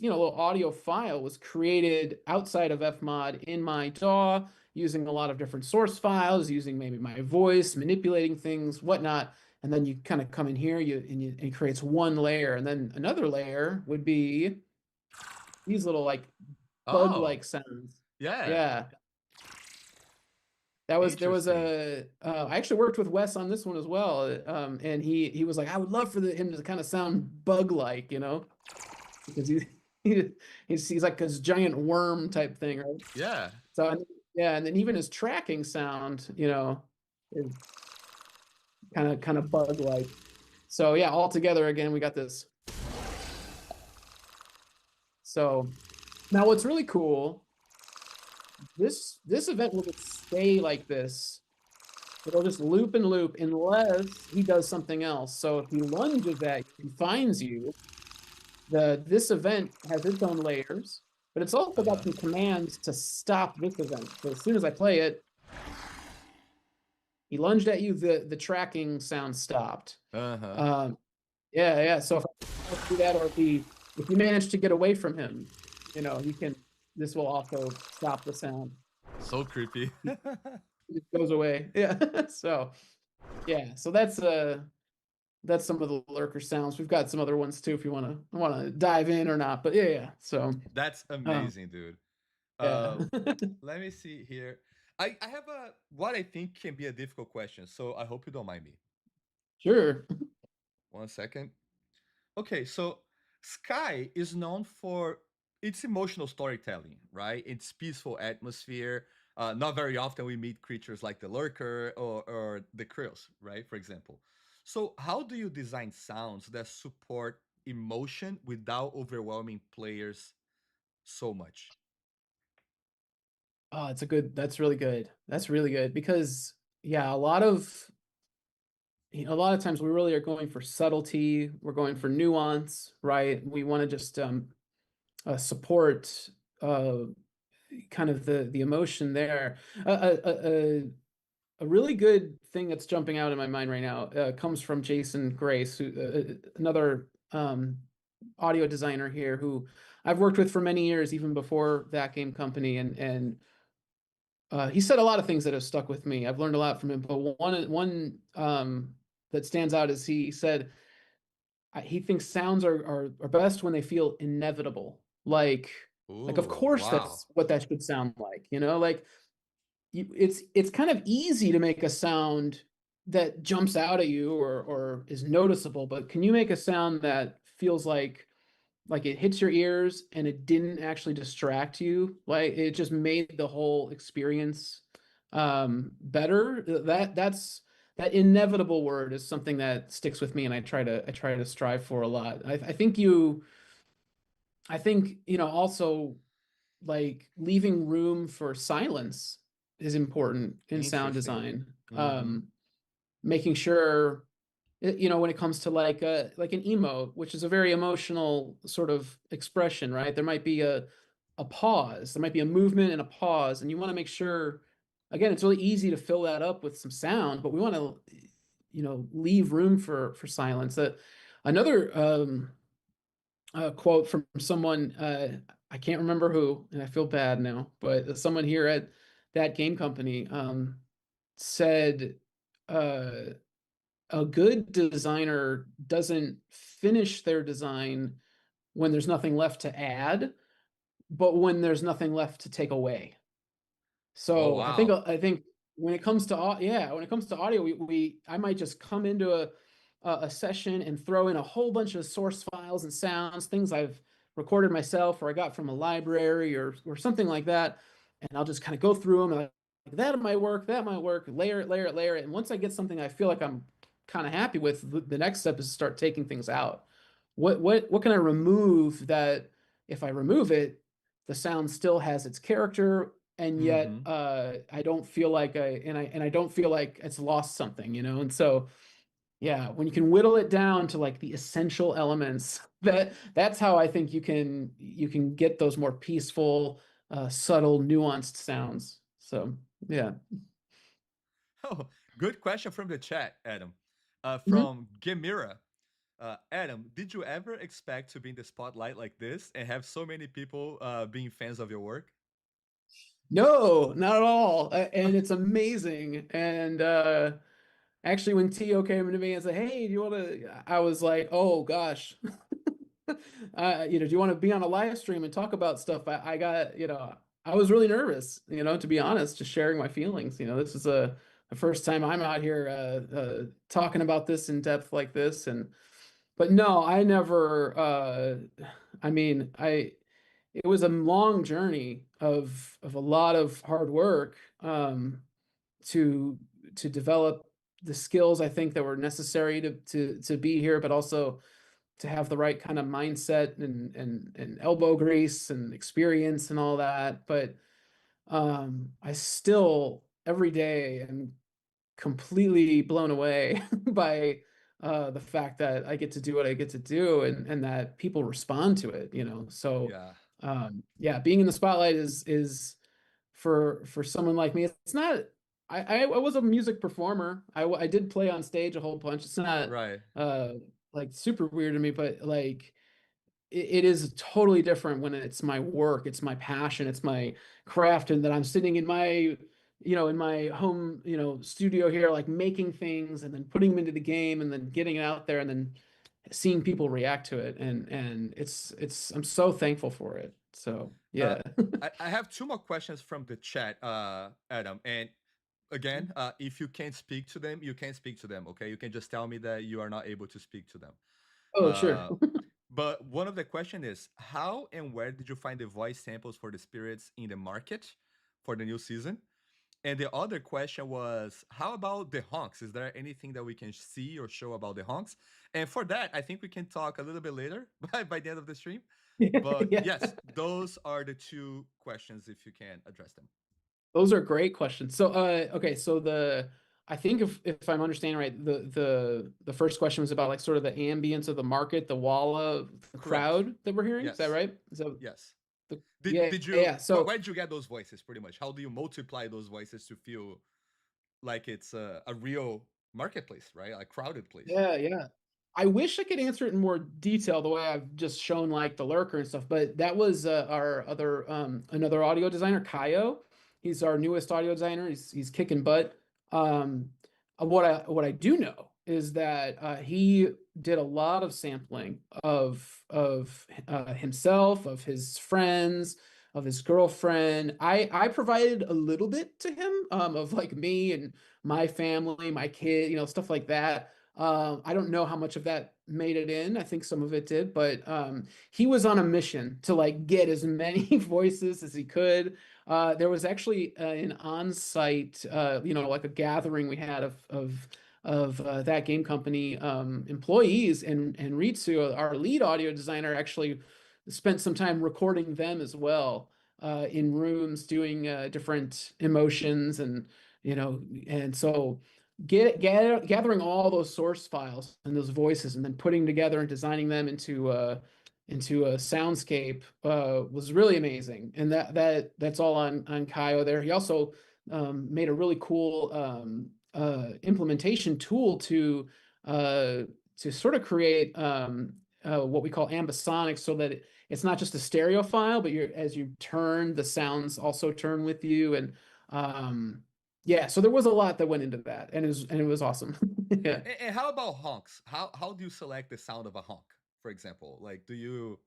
little audio file was created outside of Fmod in my DAW using a lot of different source files, using maybe my voice, manipulating things, whatnot. And then you kind of come in here, and it creates one layer, and then another layer would be these little like Oh, bug-like sounds. yeah. Yeah. There was Interesting. I actually worked with Wes on this one as well, and he was like, I would love for him to kind of sound bug-like, because he he's like this giant worm type thing, right? Yeah. So yeah, and then even his tracking sound, is kind of bug-like. So yeah, all together again, we got this. So now what's really cool, this event will just stay like this. It'll just loop and loop unless he does something else. So if he lunges at you and finds you, this event has its own layers, but it's also got Uh-huh. some commands to stop this event. So as soon as I play it, he lunged at you, the tracking sound stopped. Uh-huh. Um, yeah. So if I do that, or if you manage to get away from him, you can. This will also stop the sound. So creepy. It goes away. Yeah. So yeah. So that's some of the lurker sounds. We've got some other ones too if you want to dive in or not. But yeah. So That's um, amazing, dude. yeah. Uh, Let me see here. I have what I think can be a difficult question, so I hope you don't mind me. Sure. 1 second. Okay, so Sky is known for its emotional storytelling, right? Its peaceful atmosphere. Not very often we meet creatures like the lurker or the krills, right? For example. So, how do you design sounds that support emotion without overwhelming players so much? Oh, that's really good. That's really good because yeah, a lot of times we really are going for subtlety, we're going for nuance, right? We want to just support uh kind of the emotion there. A really good thing that's jumping out in my mind right now comes from Jason Grace, another audio designer here who I've worked with for many years, even before that game company, and he said a lot of things that have stuck with me. I've learned a lot from him, but one that stands out is he said he thinks sounds are best when they feel inevitable. Like of Ooh, course wow. that's what that should sound like, like it's kind of easy to make a sound that jumps out at you or is noticeable, but can you make a sound that feels like it hits your ears and it didn't actually distract you? Like it just made the whole experience better. That inevitable word is something that sticks with me and I try to strive for a lot. I think, also like leaving room for silence is important in sound Interesting. design. Mm-hmm. Making sure when it comes to like an emote, which is a very emotional sort of expression, right? There might be a pause, there might be a movement and a pause, and you want to make sure, again, it's really easy to fill that up with some sound, but we want to leave room for silence. Another quote from someone, I can't remember who, and I feel bad now, but someone here at that game company said, uh, a good designer doesn't finish their design when there's nothing left to add, but when there's nothing left to take away. Oh So wow. I think when it comes to when it comes to audio, we I might just come into a session and throw in a whole bunch of source files and sounds, things I've recorded myself or I got from a library or something like that, and I'll just kind of go through them and like that might work, layer it, layer it, layer it, and once I get something I feel like I'm kind of happy with, the next step is to start taking things out. What can I remove that if I remove it, the sound still has its character and yet Mm-hmm. I don't feel like I don't feel like it's lost something, and so yeah, when you can whittle it down to like the essential elements, that's how I think you can get those more peaceful, subtle, nuanced sounds. So yeah. Oh, good question from the chat, Adam. Mhm. From Gemira. Adam, did you ever expect to be in the spotlight like this and have so many people being fans of your work? No, not at all. And it's amazing. And actually, when Tio came to me and said, "Hey, do you want to?" I was like, "Oh gosh, do you want to be on a live stream and talk about stuff?" I got, I was really nervous, to be honest, just sharing my feelings. This is the first time I'm out here talking about this in depth like this, but no, I never. I mean, it was a long journey of a lot of hard work to to develop the skills I think that were necessary to be here, but also to have the right kind of mindset and elbow grease and experience and all that. But I still every day am completely blown away by the fact that I get to do what I get to do and that people respond to it. So Yeah. yeah, being in the spotlight is for someone like me, it's not. I was a music performer. I did play on stage a whole bunch. It's not Right. uh like super weird to me, but like it is totally different when it's my work, it's my passion, it's my craft, and that I'm sitting in my home, studio here, like making things and then putting them into the game and then getting it out there and then seeing people react to it. And it's I'm so thankful for it. So Uh, yeah. I have two more questions from the chat, Adam. And again, if you can't speak to them, you can't speak to them. Okay, you can just tell me that you are not able to speak to them. Oh, sure. Uh, but one of the question is, how and where did you find the voice samples for the spirits in the market for the new season? And the other question was, how about the honks? Is there anything that we can see or show about the honks? And for that, I think we can talk a little bit later by the end of the stream. But Yeah. yes, those are the two questions if you can address them. Those are great questions. So, okay, so I think if I'm understanding right, the first question was about like sort of the ambience of the market, the walla, the Correct. crowd that we're hearing. Is that Yes. right? Is that Yes. Did yeah, did you yeah. So where did you get those voices pretty much? How do you multiply those voices to feel like it's a real marketplace, right? A crowded place. yeah, yeah. I wish I could answer it in more detail the way I've just shown like the lurker and stuff, but that was our other another audio designer, Kaio. He's our newest audio designer. He's kicking butt. Um, what I do know is that he did a lot of sampling of himself, of his friends, of his girlfriend. I provided a little bit to him, of like me and my family, my kid, stuff like that. I don't know how much of that made it in. I think some of it did, but he was on a mission to like get as many voices as he could. There was actually an on-site, like a gathering we had of that game company employees, and Ritsu, our lead audio designer, actually spent some time recording them as well, in rooms doing different emotions, and so gathering all those source files and those voices and then putting together and designing them into a soundscape was really amazing. And that's all on Kyo there. He also made a really cool implementation tool to sort of create what we call ambisonics, so that it's not just a stereo file, but as you turn, the sounds also turn with you. And yeah, so there was a lot that went into that, and it was awesome. Yeah. Yeah. And how about honks? How do you select the sound of a honk, for example? Like, do you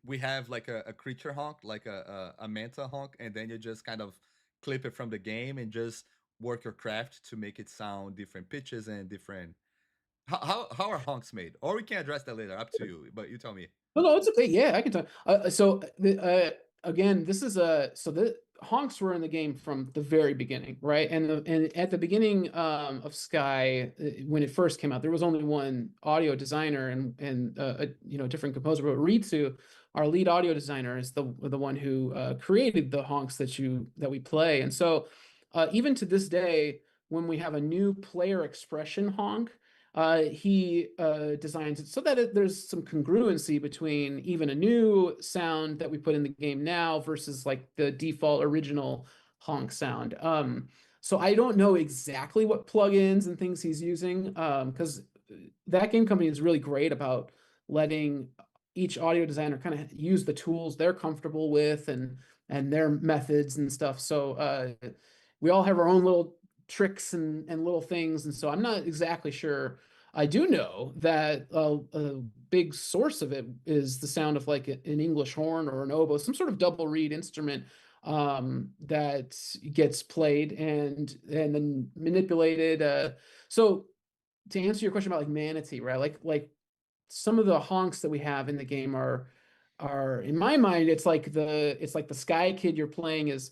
we have like a creature honk, like a manta honk, and then you just kind of clip it from the game and just work your craft to make it sound different pitches and different. How are honks made? Or we can address that later. Up to you. But you tell me. No, no, it's okay. Yeah, I can talk. Again, this is so the honks were in the game from the very beginning, right? And at the beginning of Sky, when it first came out, there was only one audio designer and a different composer. But Ritsu, our lead audio designer, is the one who created the honks that we play. And so even to this day, when we have a new player expression honk, he designs it so that there's some congruency between even a new sound that we put in the game now versus like the default original honk sound. So I don't know exactly what plugins and things he's using, because that game company is really great about letting each audio designer kind of use the tools they're comfortable with, and their methods and stuff. So we all have our own little tricks and little things, and so I'm not exactly sure. I do know that a big source of it is the sound of like an English horn or an oboe, some sort of double reed instrument that gets played and then manipulated. So to answer your question about like Manatee, right? Like some of the honks that we have in the game are in my mind, it's like the Sky Kid you're playing is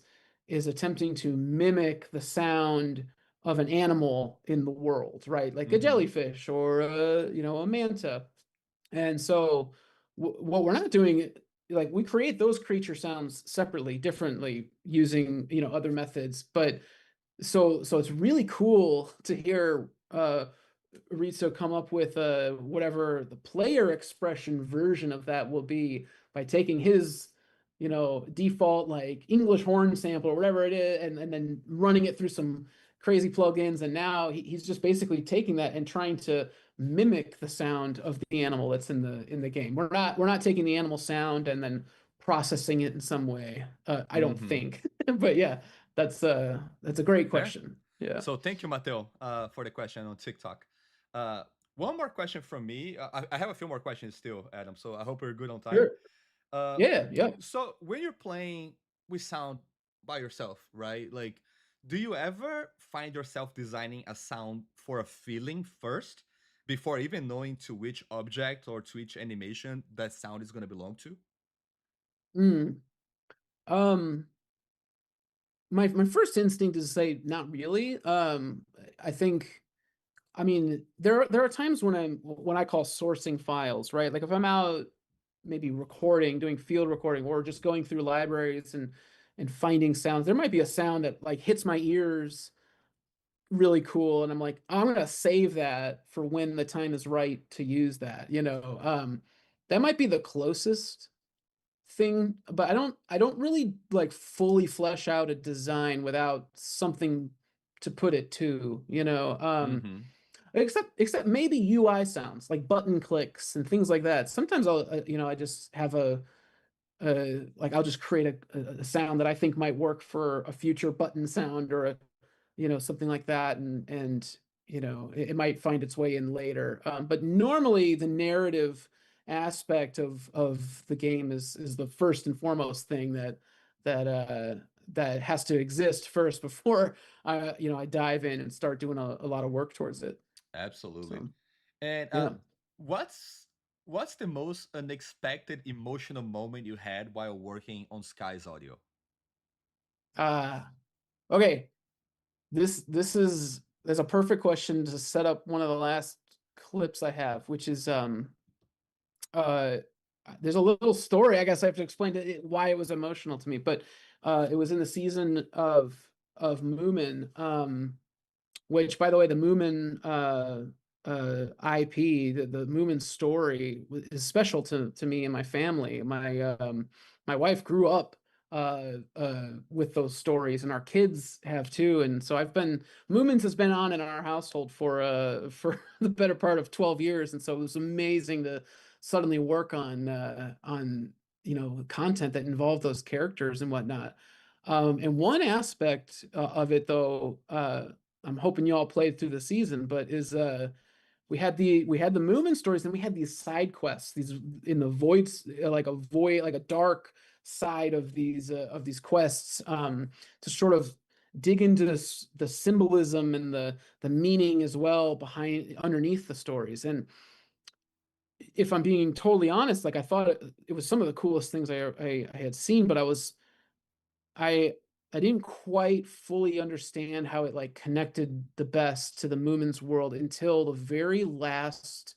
attempting to mimic the sound of an animal in the world, right? Like a Mm-hmm. jellyfish or a manta. And so what we're not doing, like we create those creature sounds separately, differently using, other methods. But so it's really cool to hear Rizzo come up with whatever the player expression version of that will be, by taking his default like English horn sample or whatever it is, and then running it through some crazy plugins. And now he's just basically taking that and trying to mimic the sound of the animal that's in the game. We're not taking the animal sound and then processing it in some way. I don't Mm-hmm. think. But yeah, that's a great Fair. question. Yeah. So thank you, Mateo, for the question on TikTok. Uh, one more question from me. I have a few more questions still, Adam. So I hope we're good on time. Sure. Uh, Yeah, yeah. so when you're playing with sound by yourself, right? Like, do you ever find yourself designing a sound for a feeling first before even knowing to which object or to which animation that sound is going to belong to? Mm. Um, my first instinct is to say not really. I think, I mean, there are times when I call sourcing files, right? Like if I'm out maybe recording, doing field recording, or just going through libraries and finding sounds, there might be a sound that like hits my ears really cool, and I'm like, I'm gonna save that for when the time is right to use that. That might be the closest thing, but I don't really like fully flesh out a design without something to put it to. Mm-hmm. Except maybe UI sounds like button clicks and things like that. Sometimes I just have like I'll just create a sound that I think might work for a future button sound, or something like that, and it might find its way in later. But normally the narrative aspect of the game is the first and foremost thing that that has to exist first before I dive in and start doing a lot of work towards it. Absolutely. So And yeah. what's the most unexpected emotional moment you had while working on Sky's audio? Uh okay. This is there's a perfect question to set up one of the last clips I have, which is uh there's a little story I guess I have to explain why it was emotional to me, but it was in the season of Moomin, which, by the way, the Moomin IP, the Moomin story is special to me and my family. My wife grew up with those stories, and our kids have too. And so Moomins has been on in our household for the better part of 12 years, and so it was amazing to suddenly work on content that involved those characters and whatnot. And one aspect of it, though, I'm hoping you all played through the season, but is we had the movement stories, and we had these side quests, these in the voids, like a void, like a dark side of these quests, to sort of dig into the symbolism and the meaning as well behind underneath the stories. And if I'm being totally honest, like I thought it was some of the coolest things I had seen, but I I didn't quite fully understand how it like connected the best to the Moomin's world until the very last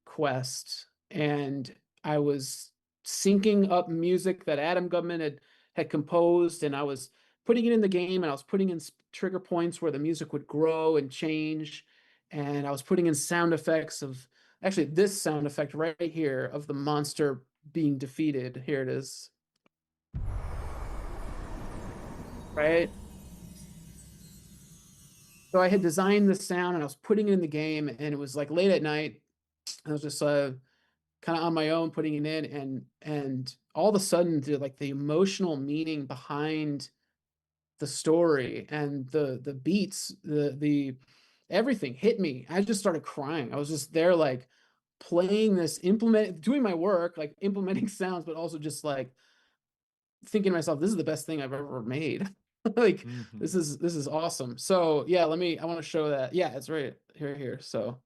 quest, and I was syncing up music that Adam Gutman had composed, and I was putting it in the game, and I was putting in trigger points where the music would grow and change, and I was putting in sound effects of actually this sound effect right here of the monster being defeated. Here it is, right? So I had designed the sound and I was putting it in the game, and it was like late at night. I was just kind of on my own putting it in, and all of a sudden the emotional meaning behind the story and the beats, the everything hit me. I just started crying. I was just there like playing this, doing my work, like implementing sounds, but also just like thinking to myself, this is the best thing I've ever made. Like Hmm. this is awesome. So yeah, I want to show that. Yeah, it's right here. So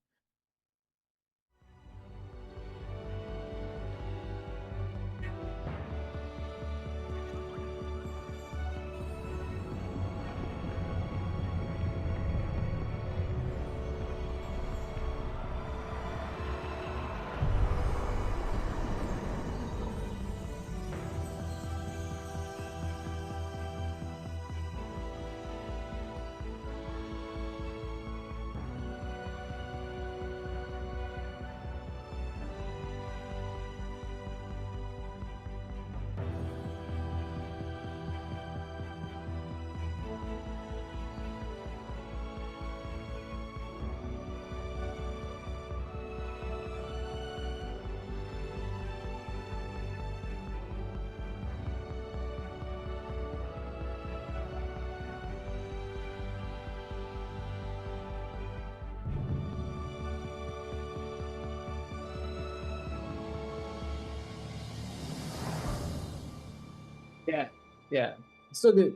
yeah, yeah, still get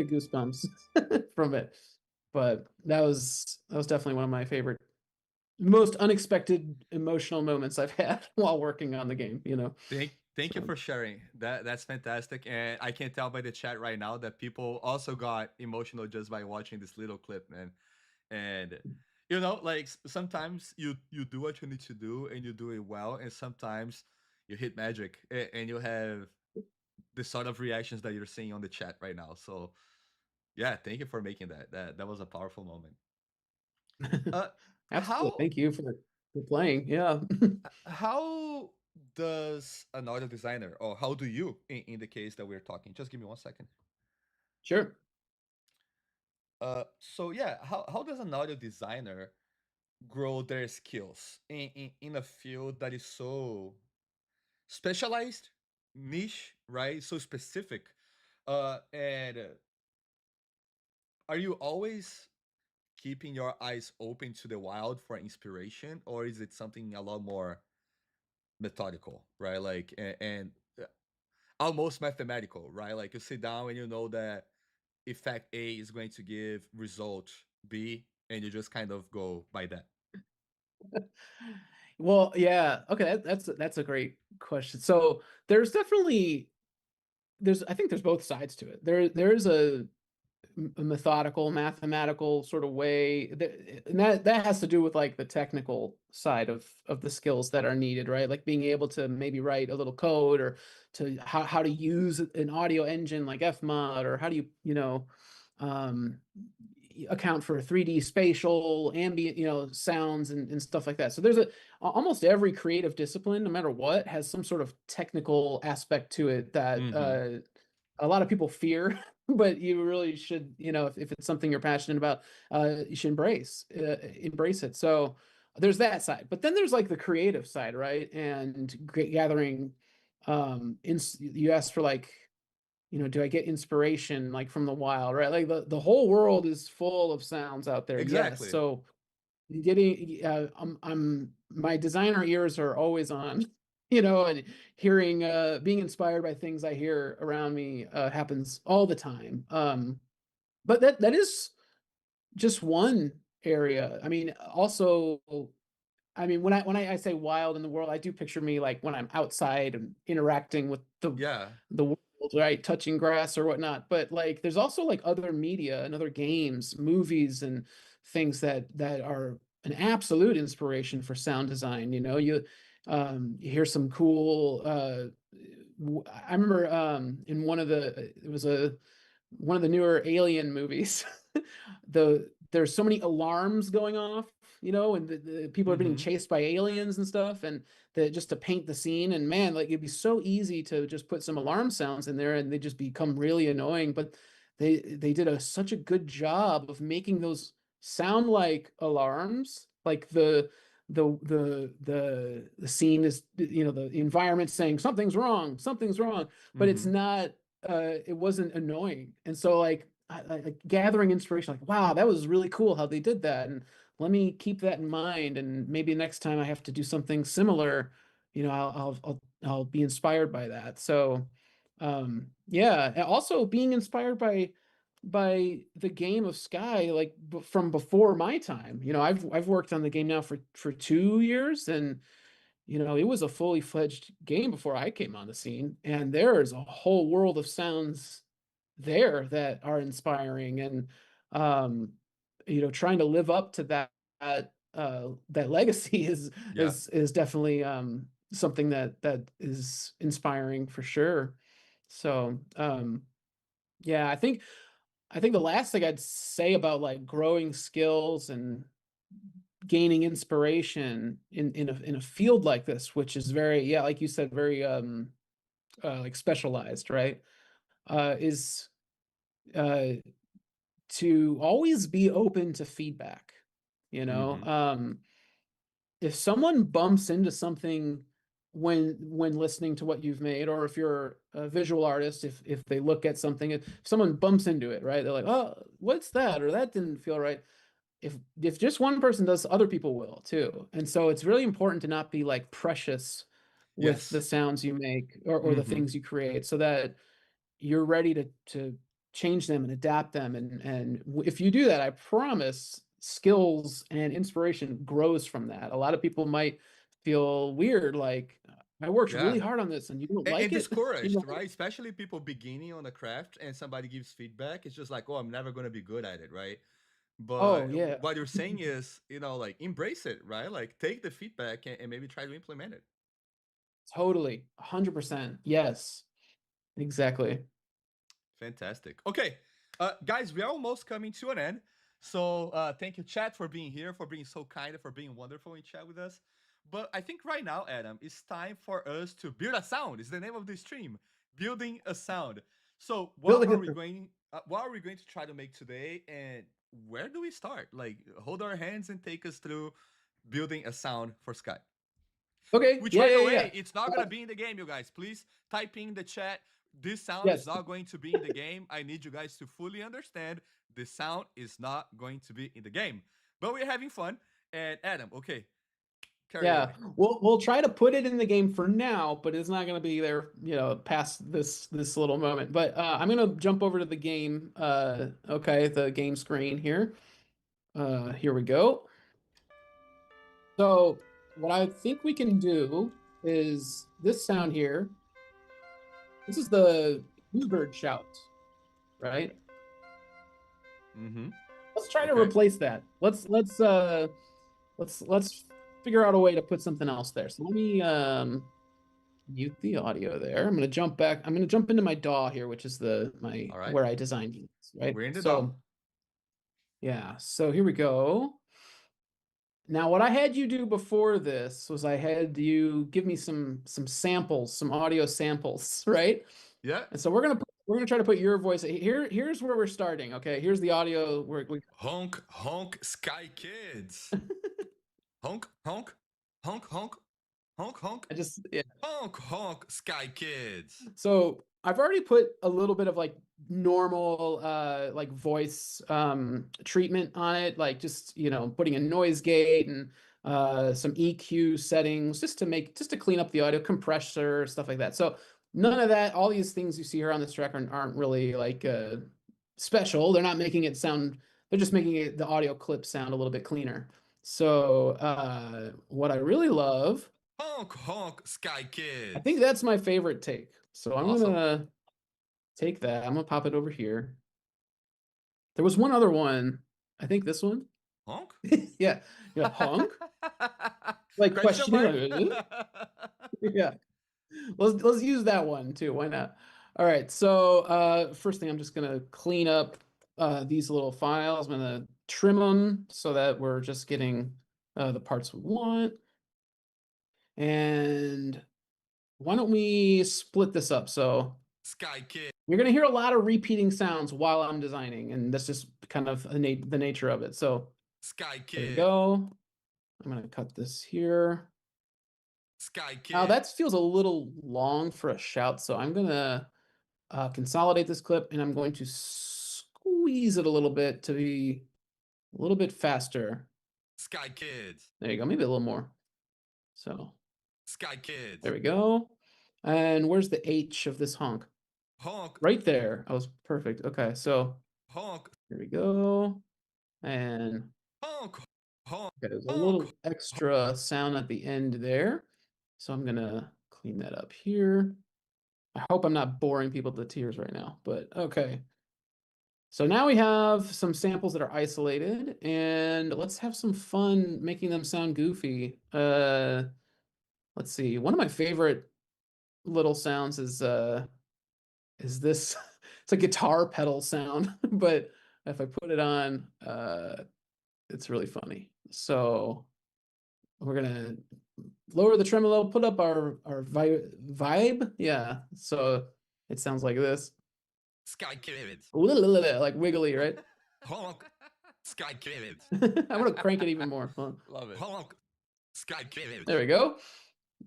goosebumps from it. But that was definitely one of my favorite, most unexpected emotional moments I've had while working on the game. Thank you So for sharing. That's fantastic. And I can tell by the chat right now that people also got emotional just by watching this little clip, man. And like sometimes you do what you need to do and you do it well, and sometimes you hit magic and you have the sort of reactions that you're seeing on the chat right now. So yeah, thank you for making that. That was a powerful moment. Uh, absolutely, how thank you for playing. Yeah. how does an audio designer, or how do you, in the case that we're talking? Just give me 1 second. Sure. So yeah, how does an audio designer grow their skills in a field that is so specialized, niche, right? So specific. And are you always keeping your eyes open to the wild for inspiration, or is it something a lot more methodical, right? Like and almost mathematical, right? Like you sit down and you know that effect A is going to give result B, and you just kind of go by that. Well, yeah. Okay, that's a great question. So there's definitely there's I think there's both sides to it. There's a methodical, mathematical sort of way that, and that has to do with like the technical side of the skills that are needed, right? Like being able to maybe write a little code or to how to use an audio engine like Fmod, or how do you um account for 3D spatial ambient, sounds and stuff like that. So there's almost every creative discipline, no matter what, has some sort of technical aspect to it that Mm-hmm. a lot of people fear, but you really should, if it's something you're passionate about, you should embrace it. So there's that side, but then there's like the creative side, right? And gathering, you asked for like, do I get inspiration like from the wild, right? Like the whole world is full of sounds out there. Yes. Exactly. So getting my designer ears are always on, and hearing being inspired by things I hear around me happens all the time. But that is just one area. I mean, also, I mean, when I say wild in the world, I do picture me like when I'm outside and interacting with Yeah. the world, right? Touching grass or whatnot. But like there's also like other media and other games, movies and things that are an absolute inspiration for sound design. You hear some cool I remember in it was a one of the newer Alien movies. There's so many alarms going off, and the people are being Mm-hmm. chased by aliens and stuff, and just to paint the scene. And man, like it'd be so easy to just put some alarm sounds in there, and they just become really annoying. But they did such a good job of making those sound like alarms, like the scene is, the environment saying something's wrong, but it's Mm-hmm. not, it wasn't annoying. And so like like gathering inspiration, like, wow, that was really cool how they did that. And let me keep that in mind. And maybe next time I have to do something similar, I'll be inspired by that. So yeah, and also being inspired by the game of Sky, like from before my time. I've worked on the game now for 2 years, and it was a fully fledged game before I came on the scene, and there is a whole world of sounds there that are inspiring, and um, trying to live up to that legacy Yeah. is definitely something that is inspiring for sure. So yeah, I think the last thing I'd say about like growing skills and gaining inspiration in a field like this, which is very, yeah, like you said, very like specialized, right? Is uh to always be open to feedback. You know, Mm-hmm. if someone bumps into something when listening to what you've made, or if you're a visual artist, if they look at something, if someone bumps into it, right? They're like, oh, what's that? Or that didn't feel right. If just one person does, other people will too. And so it's really important to not be like precious with the Yes. sounds you make, or the Mm-hmm. things you create, so that you're ready to change them and adapt them. And if you do that, I promise skills and inspiration grows from that. A lot of people might feel weird, like, I worked really Yeah. hard on this and you don't And like it. you discouraged, know right? Especially people beginning on a craft and somebody gives feedback. It's just like, oh, I'm never going to be good at it, right? oh But yeah, what you're saying is, like embrace it, right? Like take the feedback and maybe try to implement it. totally, 100%, yes, exactly. Fantastic. Okay, guys, we are almost coming to an end. So thank you, chat, for being here, for being so kind, and for being wonderful in chat with us. But I think right now, Adam, it's time for us to build a sound. Is the name of the stream, building a sound. So Building a what are we going to try to make today, and where do we start? Like, hold our hands and take us through building a sound for Skype. Okay, Which, yeah, by the yeah, way, yeah. it's not Uh, gonna be in the game, you guys. Please type in the chat. This sound is yes. not going to be in the game. I need you guys to fully understand the sound is not going to be in the game. But we're having fun. And Adam, okay, Carry Yeah, away. we'll try to put it in the game for now, but it's not going to be there, past this little moment. But I'm going to jump over to the game. Okay, the game screen here. Here we go. So what I think we can do is this sound here. This is the bluebird shout, right? Mm-hmm. Let's try to Okay. replace that. Let's figure out a way to put something else there. So let me mute the audio there. I'm gonna jump back. I'm gonna jump into my DAW here, which is my All right. where I designed units, right? We're in the DAW. So yeah, so here we go. Now, what I had you do before this was I had you give me some samples, some audio samples, right? Yeah. And so we're gonna try to put your voice here. Here's where we're starting. Okay, here's the audio where we Honk, honk, Sky Kids. Honk, honk, honk, honk, honk, honk, I just yeah. honk, honk, Sky Kids. So I've already put a little bit of like normal like voice treatment on it, like just putting a noise gate and some EQ settings just to clean up the audio compressor, stuff like that. So none of that, all these things you see here on this track aren't really like special. They're not making it sound, they're just making the audio clip sound a little bit cleaner. So what I really love, Honk, honk, Sky I Kids. think that's my favorite take. So I'm Awesome. gonna take that. I'm gonna pop it over here. There was one other one. I think this one. Honk? Yeah. Yeah. Honk. Like Question questioning. mark? Yeah. Let's use that one too. Why not? All right. So first thing I'm just gonna clean up these little files. I'm gonna trim them so that we're just getting the parts we want. And why don't we split this up? So Sky Kid. you're going to hear a lot of repeating sounds while I'm designing, and that's just kind of the nature of it. So Sky there we Kid. go. I'm going to cut this here. Sky Kid. Now that feels a little long for a shout, so I'm going to consolidate this clip, and I'm going to squeeze it a little bit to be a little bit faster. Sky Kids. There you go. Maybe a little more. So Sky Kids. there we go. And where's the H of this honk? Honk. Right there. I was perfect. Okay, so Honk. here we go. And Honk. Honk. okay, there's a little extra sound at the end there. So I'm gonna clean that up here. I hope I'm not boring people to tears right now, but okay. So now we have some samples that are isolated, and let's have some fun making them sound goofy. Let's see. One of my favorite little sounds is this. It's a guitar pedal sound, but if I put it on, it's really funny. So we're gonna lower the tremolo, put up our vibe. Yeah. So it sounds like this. Sky Kids. Like wiggly, right? Honk. Sky Kids. I'm gonna crank it even more. Love it. Honk. Sky Kids. There we go.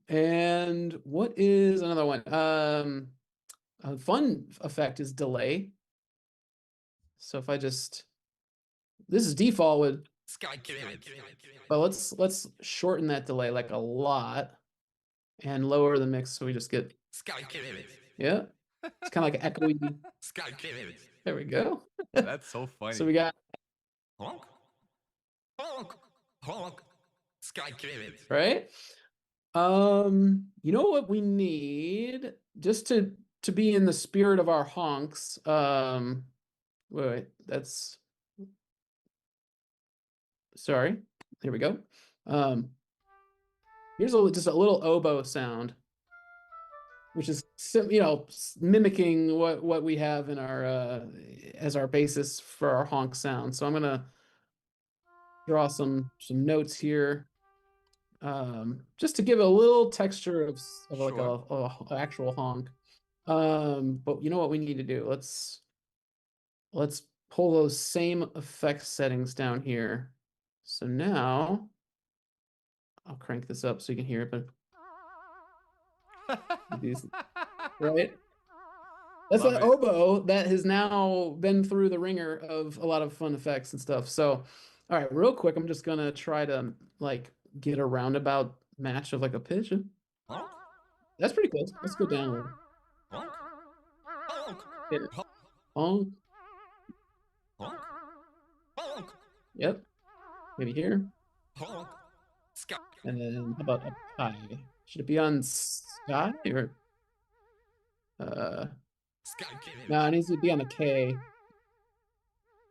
And what is another one? A fun effect is delay. So if I just, this is default with, Sky Kids. but let's shorten that delay like a lot and lower the mix so we just get, Sky Kids. yeah, it's kind of like echoey. Sky Kids. There we go. That's so funny. So we got honk. Honk. Honk. Sky Kids. right. You know what we need just to be in the spirit of our honks. Wait, that's sorry. Here we go. Here's just a little oboe sound, which is mimicking what we have in our as our basis for our honk sound. So I'm gonna draw some notes here, just to give a little texture of like a actual honk. But you know what we need to do? Let's pull those same effect settings down here. So now I'll crank this up so you can hear it, but right? That's an oboe that has now been through the ringer of a lot of fun effects and stuff. So, all right, real quick, I'm just gonna try to like get a roundabout match of like a pitch. Honk, That's pretty close. Let's go down a little. honk, honk, Hit it. honk, Oh, honk, honk, yep. Maybe here. honk. Sky, And then how about up high? Should it be on sky or uh sky no, killing, it needs to be on the K.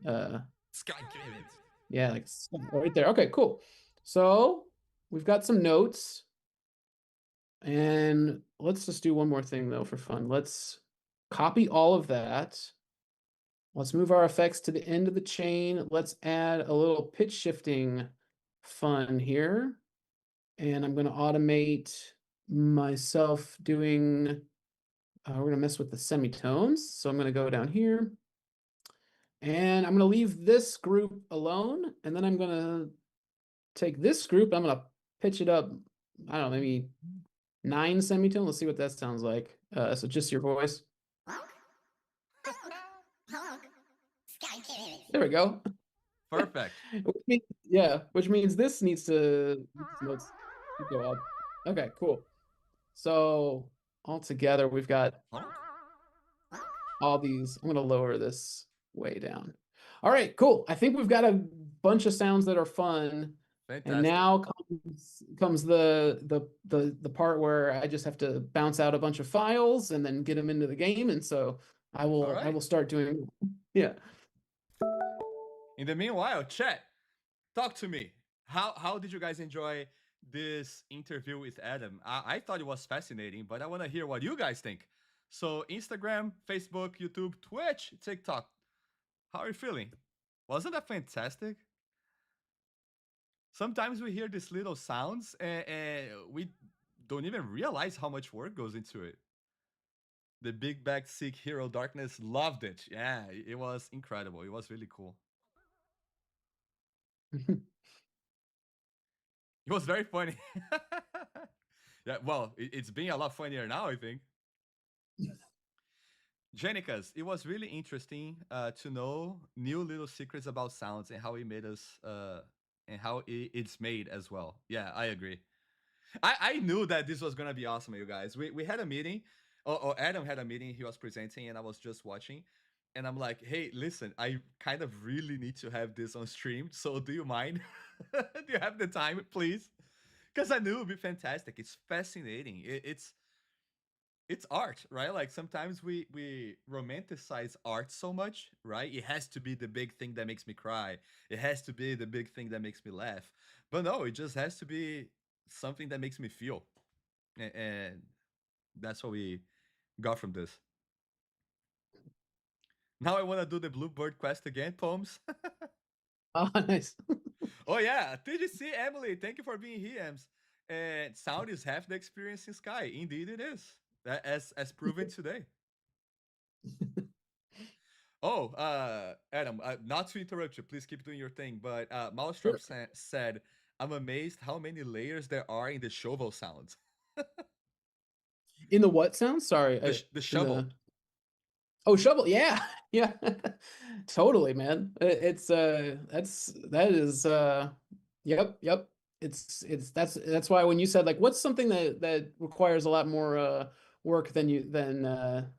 Uh sky killing. yeah, like right there. Okay, cool. So we've got some notes. And let's just do one more thing though for fun. Let's copy all of that. Let's move our effects to the end of the chain. Let's add a little pitch shifting fun here. And I'm going to automate myself doing, we're going to mess with the semitones. So I'm going to go down here and I'm going to leave this group alone. And then I'm going to take this group. I'm going to pitch it up, I don't know, maybe 9 semitone. Let's see what that sounds like. So just your voice. There we go. Perfect. Which means this needs to notes go up. Okay, cool. So all together, we've got Honk. all these. I'm gonna lower this way down. All right, cool. I think we've got a bunch of sounds that are fun. And Fantastic. now comes the part where I just have to bounce out a bunch of files and then get them into the game. And so I right. will start doing, yeah. In the meanwhile, chat, talk to me. How did you guys enjoy this interview with Adam? I thought it was fascinating, but I want to hear what you guys think. So Instagram, Facebook, YouTube, Twitch, TikTok. How are you feeling? Wasn't that fantastic? Sometimes we hear these little sounds and we don't even realize how much work goes into it. The Big Bag Sick Hero Darkness loved it. Yeah, it was incredible. It was really cool. It was very funny. Yeah, well, it's being a lot funnier now, I think. Jenicas, it was really interesting to know new little secrets about sounds and how it made us and how it's made as well. Yeah, I agree. I knew that this was gonna be awesome, you guys. We had a meeting, or Adam had a meeting. He was presenting, and I was just watching. And I'm like, hey, listen, I kind of really need to have this on stream. So do you mind? Do you have the time, please? Because I knew it would be fantastic. It's fascinating. It's art, right? Like sometimes we romanticize art so much, right? It has to be the big thing that makes me cry. It has to be the big thing that makes me laugh. But no, it just has to be something that makes me feel. And that's what we got from this. Now I want to do the Bluebird quest again, poems. Oh, nice. Oh yeah, TGC Emily, thank you for being here, Ems. And sound is half the experience in Sky. Indeed, it is. As proven today. Oh, Adam, not to interrupt you, please keep doing your thing. But Maelstrom Sure. said, "I'm amazed how many layers there are in the shovel sounds." In the what sound? Sorry, The in shovel, the shovel. Yeah, yeah, totally, man. That is yep, yep. That's why when you said like what's something that requires a lot more work than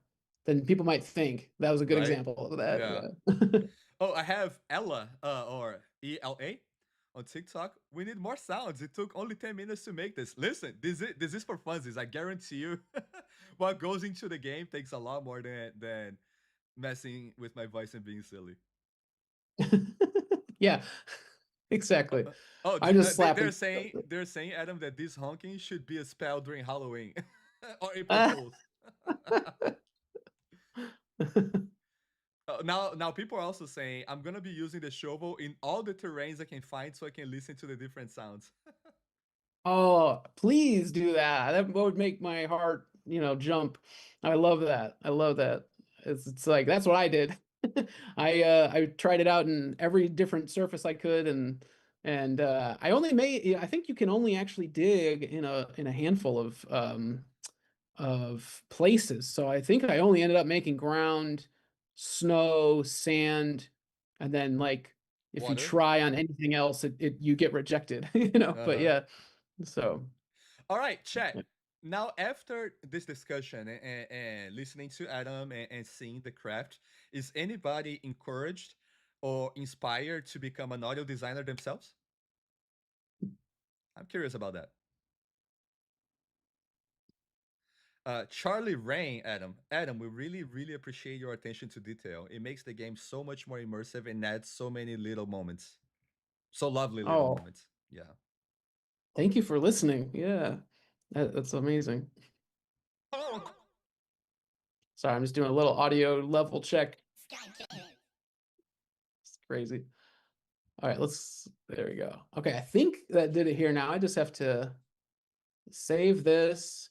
people might think, that was a good right? example of that. Yeah. Yeah. Oh, I have Ella, or ELA on TikTok. We need more sounds. It took only 10 minutes to make this. Listen, this is for funsies. I guarantee you, what goes into the game takes a lot more than messing with my voice and being silly. Yeah, exactly. Oh, I just slapped they're him. saying Adam that this honking should be a spell during Halloween or April Fools. Now people are also saying I'm gonna be using the shovel in all the terrains I can find so I can listen to the different sounds. Oh, please do that. That would make my heart, jump. I love that. I love that. It's like that's what I did. I tried it out in every different surface I could and I only made I think you can only actually dig in a handful of places. So I think I only ended up making ground, snow, sand, and then like if you Water. try on anything else, you get rejected, you know. But Uh-huh. yeah, so All right, chat. Now, after this discussion and listening to Adam and seeing the craft, is anybody encouraged or inspired to become an audio designer themselves? I'm curious about that. Charlie Rain, Adam. Adam, we really, really appreciate your attention to detail. It makes the game so much more immersive and adds so many little moments. So lovely little oh, moments. Yeah. thank you for listening. Yeah, that's amazing. Sorry, I'm just doing a little audio level check. It's crazy. All right, there we go. Okay, I think that did it here. Now I just have to save this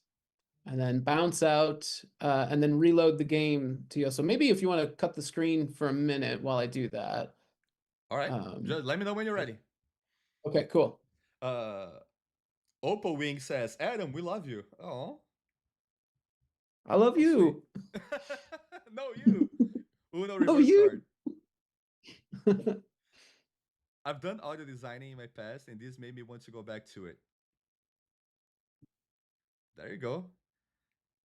and then bounce out and then reload the game to you. So maybe if you want to cut the screen for a minute while I do that. All right. Um, Just let me know when you're ready. okay, cool. Uh, Opal Wing says, Adam, we love you. Oh, I love so sweet. you. No, you. Uno Oh, reverse you. card. I've done audio designing in my past, and this made me want to go back to it. There you go.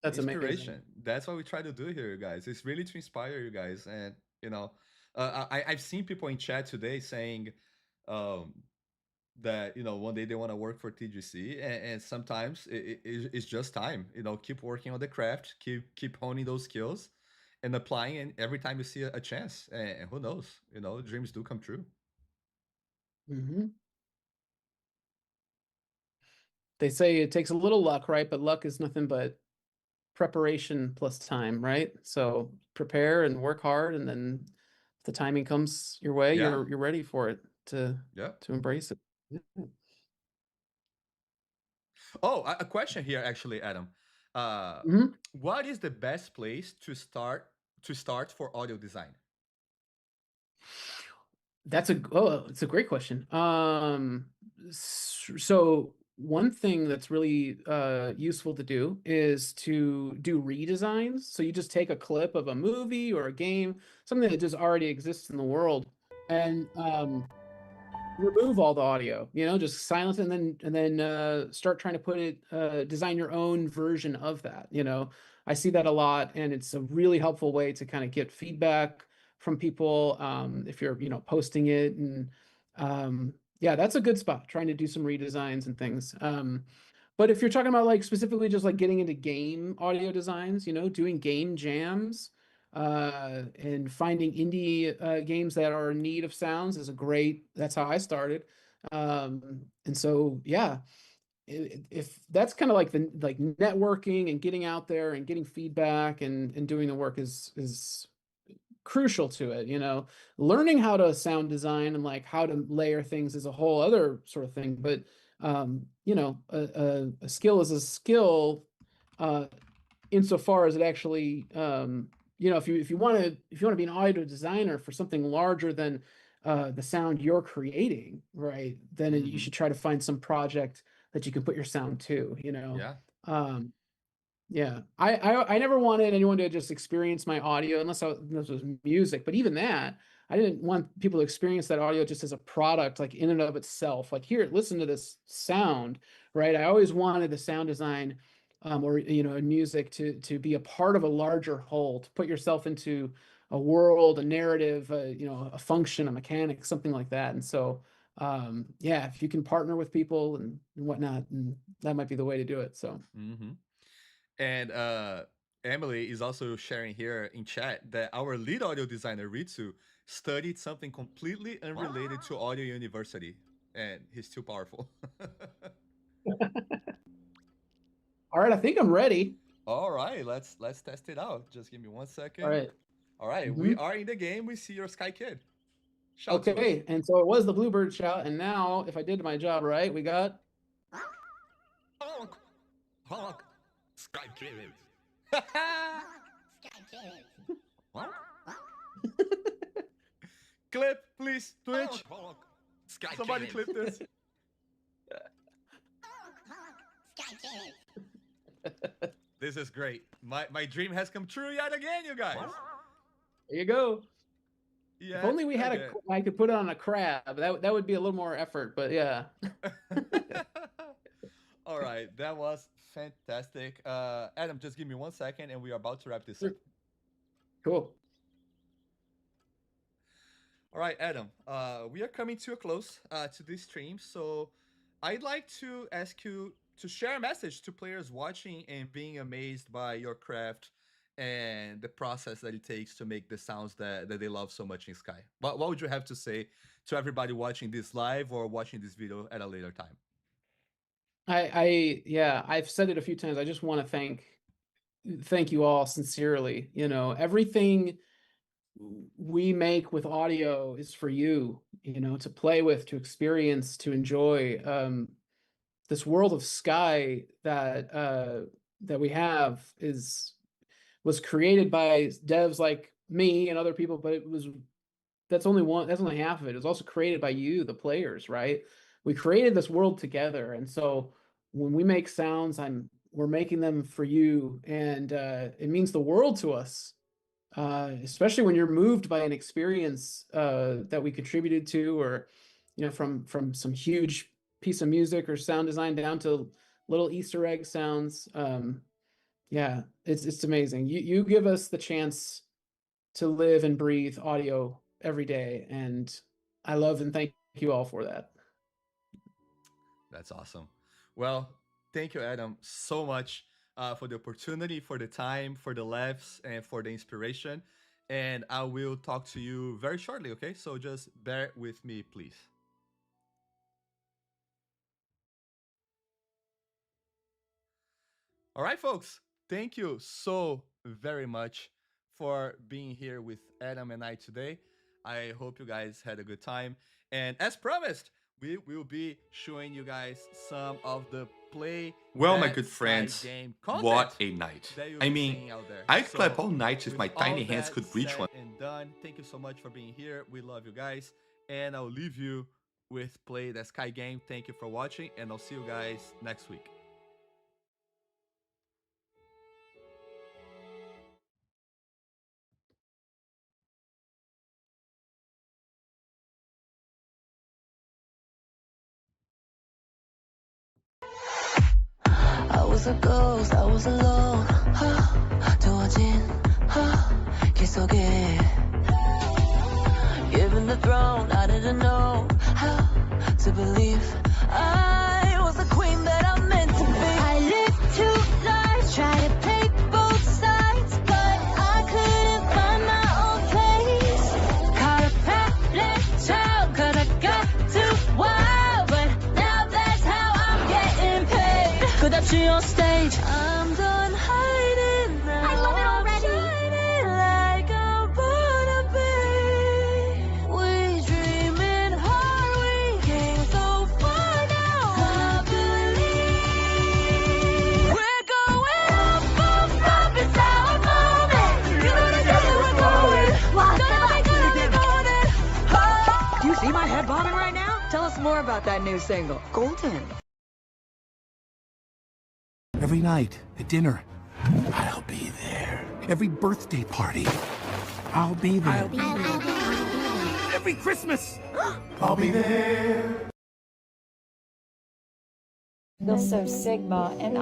That's amazing. Inspiration. That's what we try to do here, guys. It's really to inspire you guys. And, you know, I've seen people in chat today saying um, that, you know, one day they want to work for TGC. And sometimes it's just time. You know, keep working on the craft, keep honing those skills and applying and every time you see a chance. And who knows, you know, dreams do come true. Hmm. They say it takes a little luck, right? But luck is nothing but preparation plus time, right? So prepare and work hard, and then if the timing comes your way, Yeah. you're ready for it Yeah. to embrace it. Yeah. Oh, a question here, actually, Adam. Uh, Mhm. what is the best place to start for audio design? It's a great question. So one thing that's really useful to do is to do redesigns. So you just take a clip of a movie or a game, something that just already exists in the world, and remove all the audio, just silence it, and then start trying to put it design your own version of that. I see that a lot, and it's a really helpful way to kind of get feedback from people if you're posting it. And yeah, that's a good spot, trying to do some redesigns and things. But if you're talking about like specifically just like getting into game audio designs, doing game jams and finding indie games that are in need of sounds is that's how I started. And so, yeah, if that's kind of like the like networking and getting out there and getting feedback and doing the work is crucial to it. Learning how to sound design and like how to layer things is a whole other sort of thing. But a skill is a skill uh, insofar as it actually if you want to be an audio designer for something larger than the sound you're creating, right, then you Mm-hmm. should try to find some project that you can put your sound to. Yeah. um yeah, I never wanted anyone to just experience my audio unless it was music. But even that, I didn't want people to experience that audio just as a product, like in and of itself. Like, here, listen to this sound, right? I always wanted the sound design, or music to be a part of a larger whole, to put yourself into a world, a narrative, a function, a mechanic, something like that. And so, yeah, if you can partner with people and whatnot, and that might be the way to do it. So. Mm-hmm. And Emily is also sharing here in chat that our lead audio designer, Ritsu, studied something completely unrelated to audio university. And he's too powerful. All right, I think I'm ready. All right, let's test it out. Just give me one All second. right. All right, we Hmm. are in the game. We see your Sky Kid. Shout to us. Okay, and so it was the Bluebird shout, and now if I did my job right, we got. Honk, honk, Sky Kid. Honk. Clip, please, Twitch. Somebody clip this. This is great. My dream has come true yet again, you guys. There you go. If only we had okay. I could put it on a crab. That would be a little more effort, but yeah. All right, that was fantastic. Adam, just give me 1 second and we are about to wrap this up. Cool. All right, Adam, we are coming to a close to this stream. So I'd like to ask you to share a message to players watching and being amazed by your craft and the process that it takes to make the sounds that they love so much in Sky. What would you have to say to everybody watching this live or watching this video at a later time? Yeah, I've said it a few times. I just want to thank you all sincerely. You know, everything we make with audio is for you, you know, to play with, to experience, to enjoy. This world of Sky that we have was created by devs like me and other people, but that's only half of it. It was also created by you, the players, right? We created this world together, and so when we make sounds, we're making them for you, and it means the world to us. Especially when you're moved by an experience that we contributed to, or you know, from some huge piece of music or sound design down to little Easter egg sounds. Yeah, it's amazing. You give us the chance to live and breathe audio every day, and I love and thank you all for that. That's awesome. Well, thank you, Adam, so much for the opportunity, for the time, for the laughs, and for the inspiration. And I will talk to you very shortly, okay? So just bear with me, please. All right, folks. Thank you so very much for being here with Adam and I today. I hope you guys had a good time. And as promised, we will be showing you guys some of the play. Well, my that good Sky friends, game content what a night. that you'll I be mean, seeing out there. I'd So, clap all night if with my tiny all hands that could reach said one. and done, thank you so much for being here. We love you guys. And I'll leave you with Play That Sky game. Thank you for watching, and I'll see you guys next week. I was a ghost, I was alone. 두어진 길 속에 given the throne, I didn't know how to believe I was the queen that I'm meant to be. I lived two lives, trying to play both sides, but I couldn't find my own place. Caught a palace child, 'cause I got too wild, but now that's how I'm getting paid. 끝없이 on stage, I'm done hiding now. I love it already. Shining like I'm gonna be. We dreaming hard, we came so far now. I believe we're going up, up, up. It's our moment. You know that's where we're going. Wow, Gonna be golden. Do you see my head bobbing right now? Tell us more about that new single, Golden. Every night at dinner, I'll be there. Every birthday party, I'll be there. Every Christmas, I'll be there. Feel so Sigma and